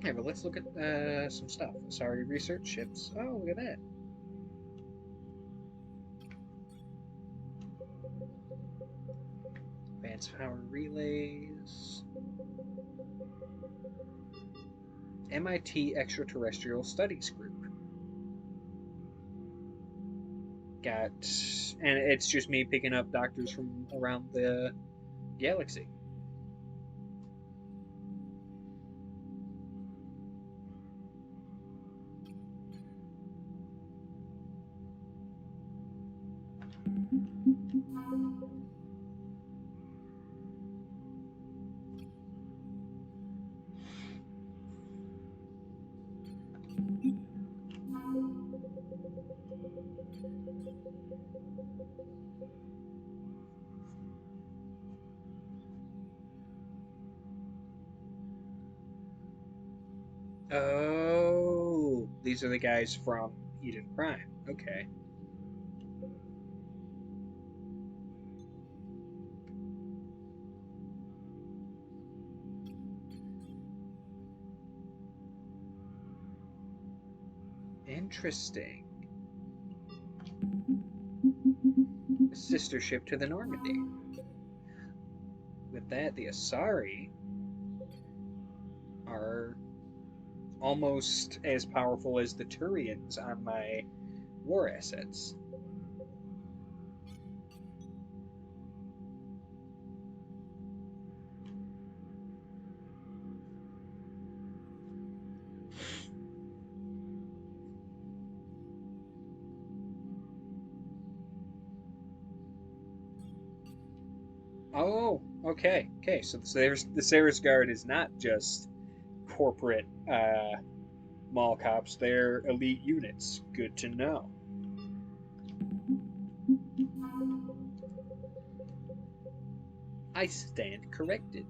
Yeah, but let's look at some stuff. Sorry, research ships. Oh, look at that. Advanced power relays. MIT Extraterrestrial Studies Group. And it's just me picking up doctors from around the galaxy. Oh, these are the guys from Eden Prime. Okay. Interesting. A sister ship to the Normandy. With that, the Asari are almost as powerful as the Turians on my war assets. Oh, okay. Okay, so the Sarah's Guard is not just corporate mall cops, they're elite units. Good to know. I stand corrected.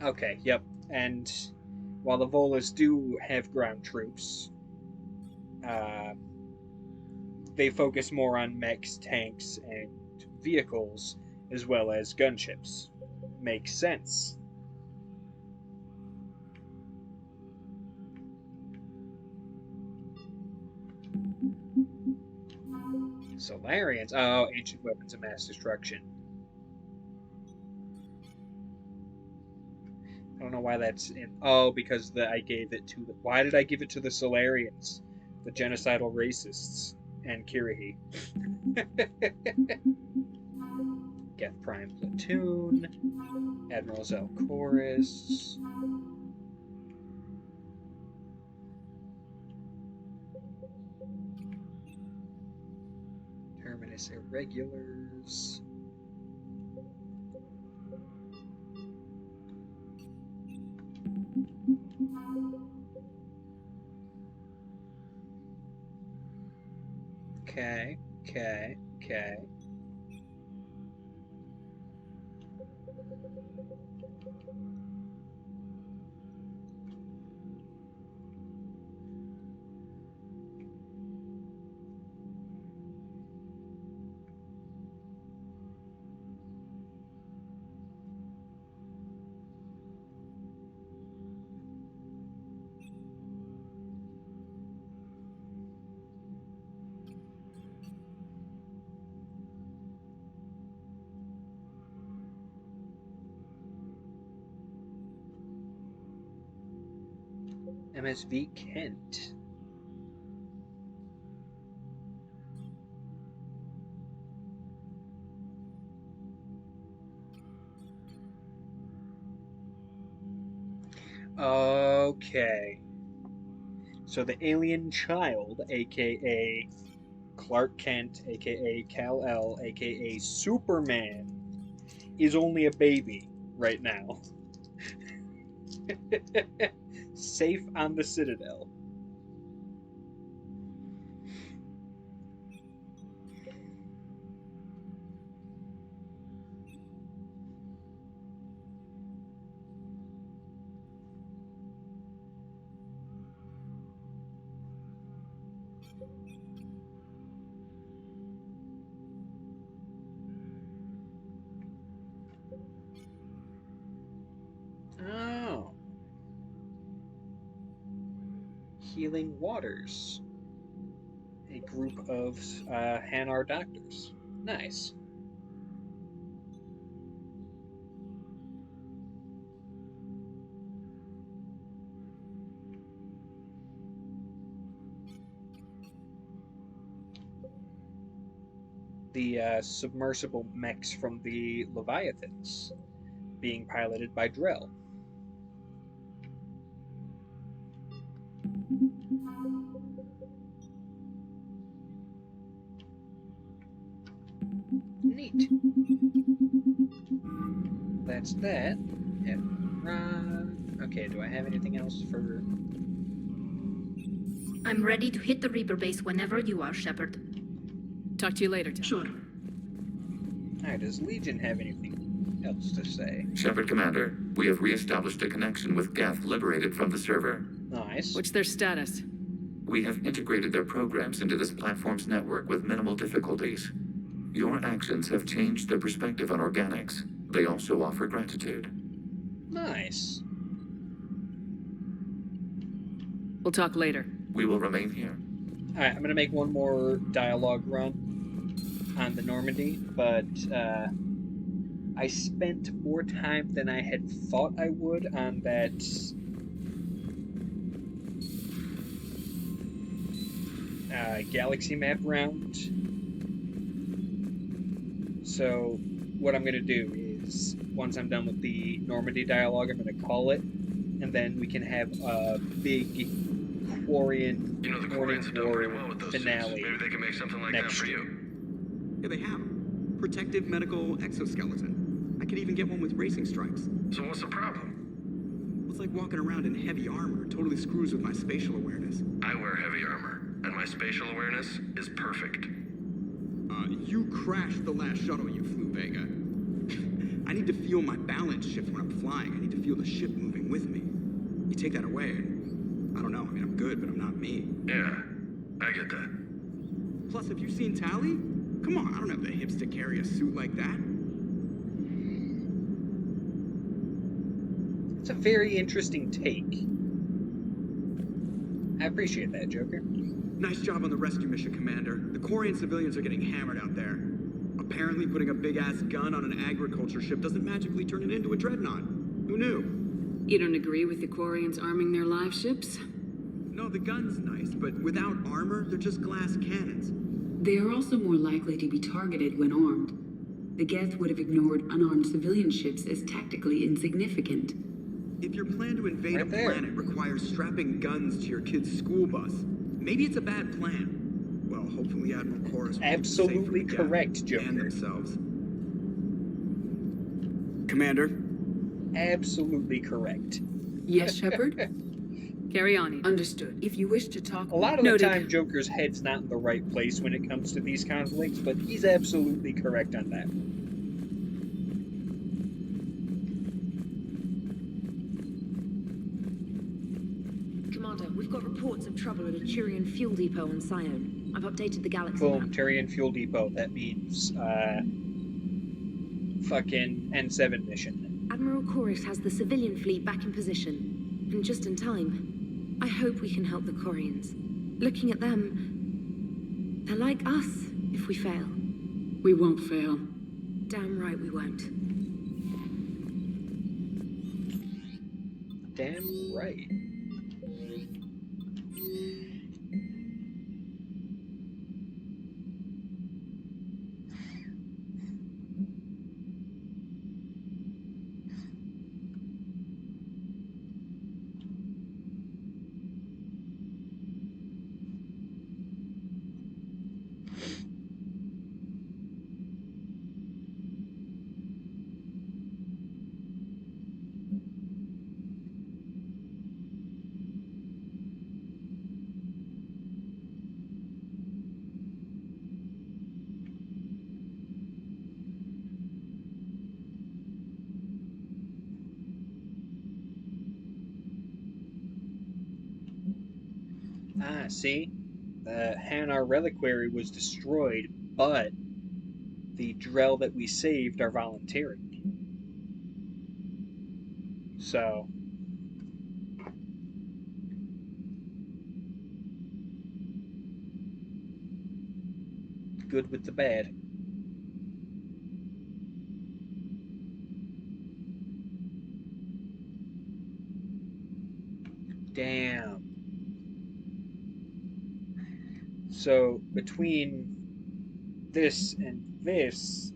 Okay, yep. And while the Volas do have ground troops, uh, they focus more on mechs, tanks, and vehicles, as well as gunships. Makes sense. Solarians. Oh, ancient weapons of mass destruction. I don't know why that's in. Oh, because I gave it to the. Why did I give it to the Solarians? The genocidal racists and Kirihi. Geth Prime Platoon. Admiral Zelkoris. Terminus Irregulars. Okay, okay, okay. MSV Kent. Okay. So the alien child, aka Clark Kent, aka Kal-El, aka Superman, is only a baby right now. Safe on the Citadel. Oh. Healing Waters. A group of Hanar doctors. Nice. The submersible mechs from the Leviathans, being piloted by Drell. Neat. That's that. Okay, do I have anything else for... I'm ready to hit the Reaper base whenever you are, Shepard. Talk to you later, Tom. Sure. Alright, does Legion have anything else to say? Shepard, Commander. We have re-established a connection with Geth liberated from the server. Nice. What's their status? We have integrated their programs into this platform's network with minimal difficulties. Your actions have changed their perspective on organics. They also offer gratitude. Nice. We'll talk later. We will remain here. Alright, I'm gonna make one more dialogue run on the Normandy, but I spent more time than I had thought I would on that galaxy map round. So what I'm gonna do is, once I'm done with the Normandy dialogue, I'm gonna call it, and then we can have a big Quarian the Morning Quarians have done pretty War well with those finale. suits. Maybe they can make something like that next for year. you. Yeah, they have 'em. Protective medical exoskeleton. I could even get one with racing stripes. So what's the problem? It's like walking around in heavy armor. It totally screws with my spatial awareness. I wear heavy armor, and my spatial awareness is perfect. You crashed the last shuttle you flew, Vega. I need to feel my balance shift when I'm flying. I need to feel the ship moving with me. You take that away, and I don't know. I mean, I'm good, but I'm not me. Yeah, I get that. Plus, have you seen Tally? Come on, I don't have the hips to carry a suit like that. It's a very interesting take. I appreciate that, Joker. Nice job on the rescue mission, Commander. The Quarian civilians are getting hammered out there. Apparently, putting a big-ass gun on an agriculture ship doesn't magically turn it into a dreadnought. Who knew? You don't agree with the Quarians arming their live ships? No, the gun's nice, but without armor, they're just glass cannons. They are also more likely to be targeted when armed. The Geth would have ignored unarmed civilian ships as tactically insignificant. If your plan to invade a planet requires strapping guns to your kid's school bus, maybe it's a bad plan. Well, hopefully Admiral Chorus will absolutely keep it safe for the correct, Geth Joker. and themselves. Commander? Absolutely correct. Yes, Shepard? Carry on. Understood. If you wish to talk... A lot of the time, Joker's head's not in the right place when it comes to these conflicts, but he's absolutely correct on that. Commander, we've got reports of trouble at a Turian fuel depot on Sion. I've updated the galaxy Boom, map. Turian Fuel Depot. That means, fucking N7 mission. Admiral Chorus has the civilian fleet back in position, and just in time. I hope we can help the Quarians. Looking at them, they're like us if we fail. We won't fail. Damn right we won't. Damn right. Ah, see? The Hanar reliquary was destroyed, but the Drell that we saved are volunteering. So... good with the bad. Damn. So, between this and this,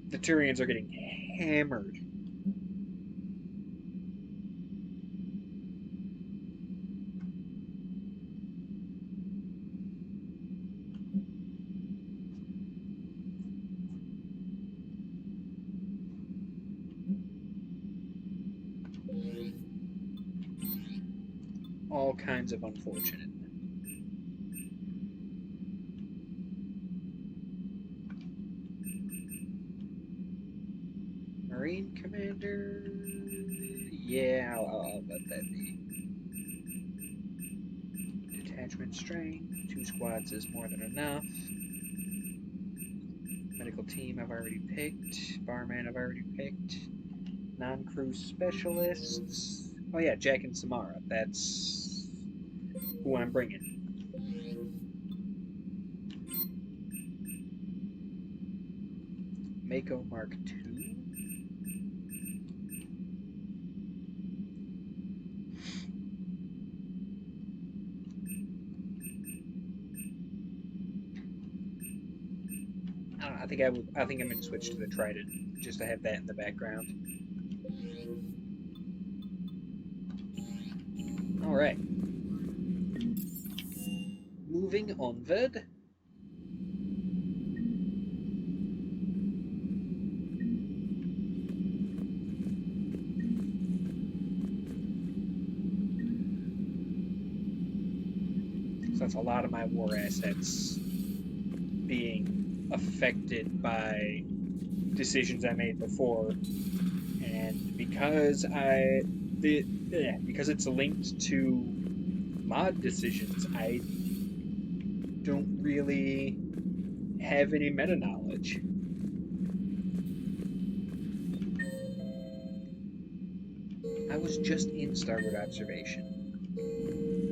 the Turians are getting hammered. All kinds of unfortunate. Marine Commander... Yeah, I'll let that be. Detachment strength. 2 squads is more than enough. Medical team I've already picked. Barman I've already picked. Non-crew specialists. Oh yeah, Jack and Samara. That's who I'm bringing. Mako Mark II. I don't know, I think I'm gonna switch to the Trident just to have that in the background. All right. Moving onward. So that's a lot of my war assets being affected by decisions I made before, and because it's linked to mod decisions, I don't really have any meta knowledge. I was just in starboard observation.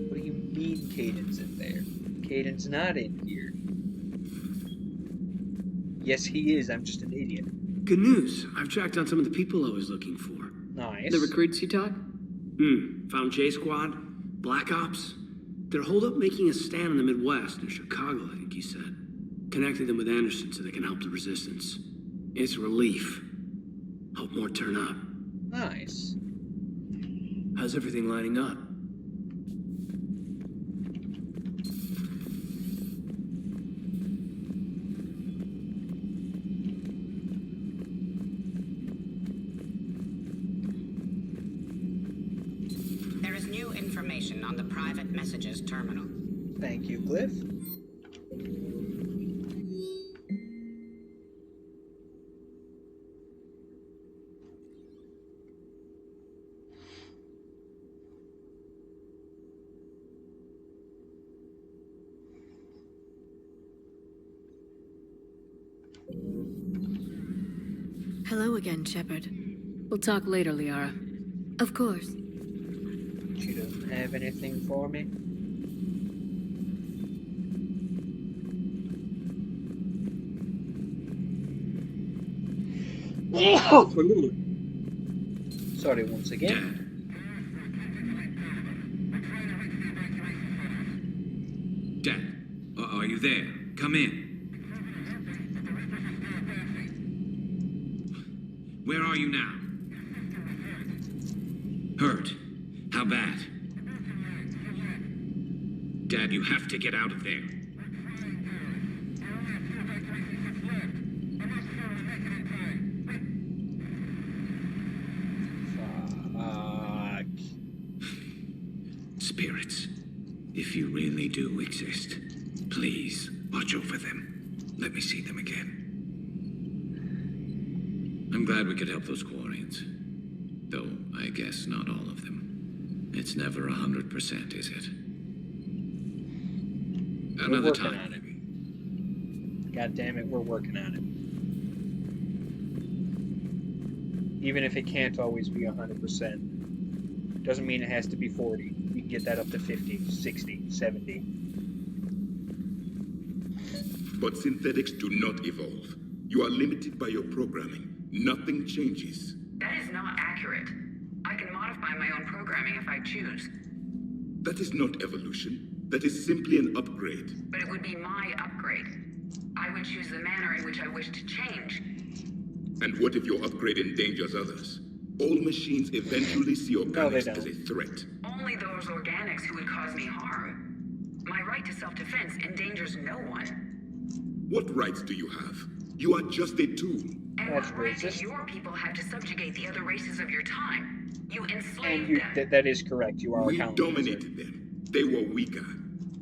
What do you mean Caden's in there? Caden's not in here. Yes, he is. I'm just an idiot. Good news. I've tracked down some of the people I was looking for. Nice. The recruits you taught? Found J Squad, Black Ops. They're holed up making a stand in the Midwest, in Chicago, I think he said. Connected them with Anderson so they can help the resistance. It's a relief. Hope more turn up. Nice. How's everything lining up? There is new information on the private messages terminal. Thank you, Cliff. Hello again, Shepard. We'll talk later, Liara. Of course. She doesn't have anything for me. Sorry once again. Dad, are you there? Come in. Where are you now? Hurt? How bad? Dad, you have to get out of there. Fuck. Spirits, if you really do exist, please watch over them. Let me see them again. I'm glad we could help those Quarians. Though, I guess not all of them. It's never 100%, is it? Another time. On it. God damn it, we're working on it. Even if it can't always be 100%, doesn't mean it has to be 40. We can get that up to 50, 60, 70. But synthetics do not evolve. You are limited by your programming. Nothing changes. That is not accurate. I can modify my own programming if I choose. That is not evolution. That is simply an upgrade. But it would be my upgrade. I would choose the manner in which I wish to change. And what if your upgrade endangers others? All machines eventually see organics as a threat. Only those organics who would cause me harm. My right to self-defense endangers no one. What rights do you have? You are just a tool. And what right do your people have to subjugate the other races of your time? You enslaved And you, them. that is correct. You are We a colonizer. dominated them. They were weaker.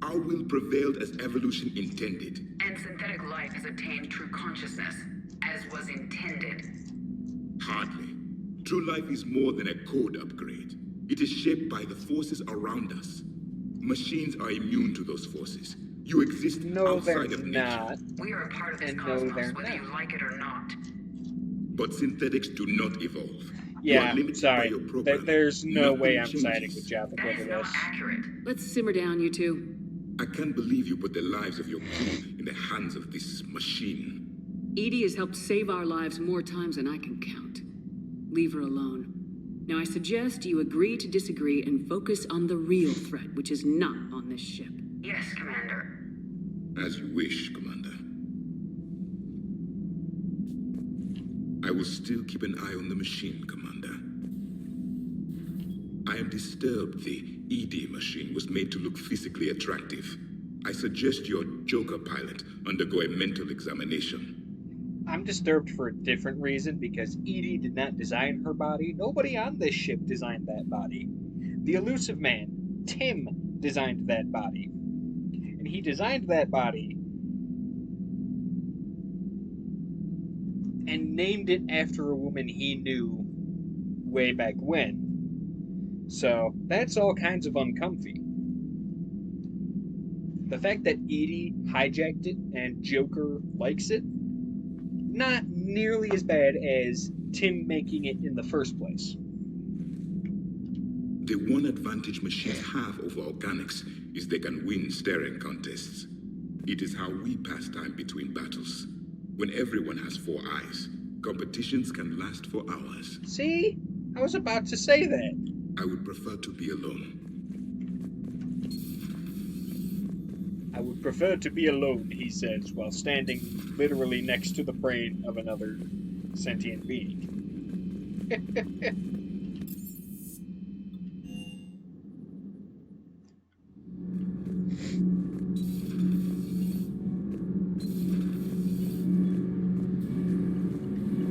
Our will prevailed as evolution intended. And synthetic life has attained true consciousness, as was intended. Hardly. True life is more than a code upgrade. It is shaped by the forces around us. Machines are immune to those forces. You exist outside of nature. We are a part of this cosmos, whether you like it or not. But synthetics do not evolve. You Yeah, are limited sorry. by your programming. There's no Nothing way I'm changes. siding with Java over this. Let's simmer down, you two. I can't believe you put the lives of your crew in the hands of this machine. Edie has helped save our lives more times than I can count. Leave her alone. Now I suggest you agree to disagree and focus on the real threat, which is not on this ship. Yes, Commander. As you wish, Commander. I will still keep an eye on the machine, Commander. I am disturbed the ED machine was made to look physically attractive. I suggest your Joker pilot undergo a mental examination. I'm disturbed for a different reason, because Edie did not design her body. Nobody on this ship designed that body. The Elusive Man, Tim, designed that body. And he designed that body and named it after a woman he knew way back when. So that's all kinds of uncomfy. The fact that Edie hijacked it and Joker likes it, not nearly as bad as Tim making it in the first place. The one advantage machines have over organics is they can win staring contests. It is how we pass time between battles. When everyone has 4 eyes, competitions can last for hours. See? I was about to say that. I would prefer to be alone. I would prefer to be alone, he says, while standing literally next to the brain of another sentient being.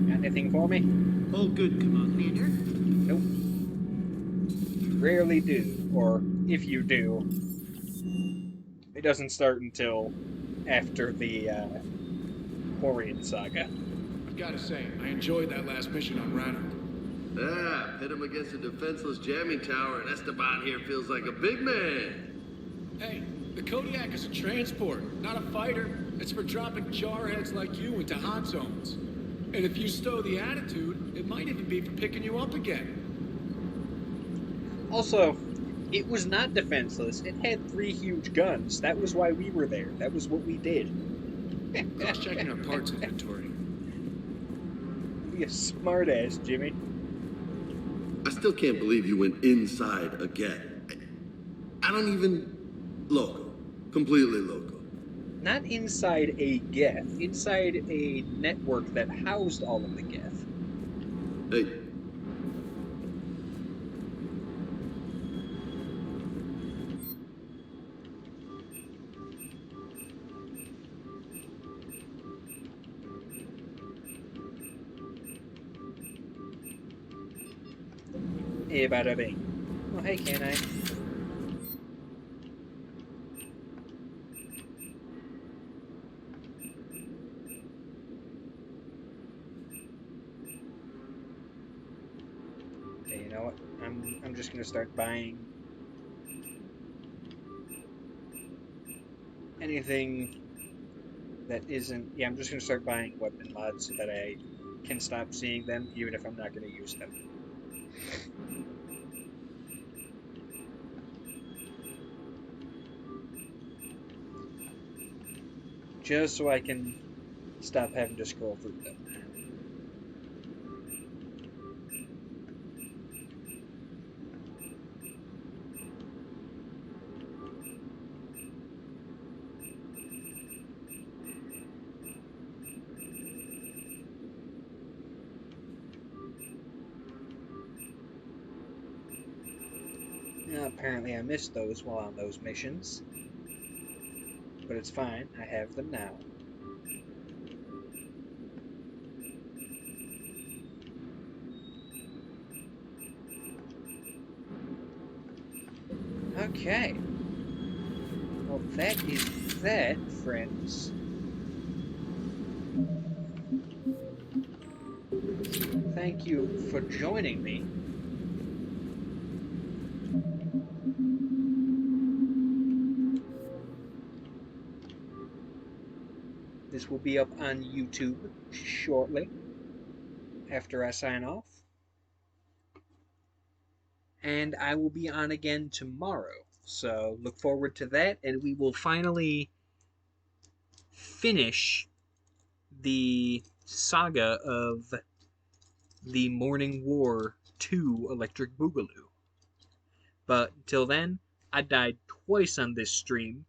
Got anything for me? All good, Commander. Nope. Rarely do, or if you do, it doesn't start until after the Quarian saga. I've got to say, I enjoyed that last mission on Rannoch. Yeah, hit him against a defenseless jamming tower, and Esteban here feels like a big man. Hey, the Kodiak is a transport, not a fighter. It's for dropping jarheads like you into hot zones. And if you stow the attitude, it might even be for picking you up again. Also, it was not defenseless. It had 3 huge guns. That was why we were there. That was what we did. Cross-checking our parts inventory. Be a smartass, Jimmy. I still can't believe you went inside again. I don't even... Loco. Completely loco. Not inside a Geth. Inside a network that housed all of the Geth. Hey. Hey, bada bing. Oh, hey, can I? Hey, you know what? I'm just gonna start buying anything that isn't. Yeah, I'm just gonna start buying weapon mods so that I can stop seeing them, even if I'm not gonna use them. Just so I can stop having to scroll through them. Now, apparently I missed those while on those missions. But it's fine, I have them now. Okay. Well, that is that, friends. thank you for joining me. This will be up on YouTube shortly after I sign off. And I will be on again tomorrow. So look forward to that, and we will finally finish the saga of the Morning War 2 Electric Boogaloo. But until then, I died twice on this stream,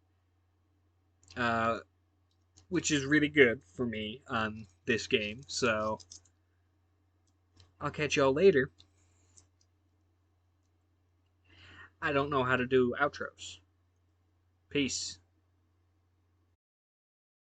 which is really good for me on this game. So I'll catch y'all later. I don't know how to do outros. Peace.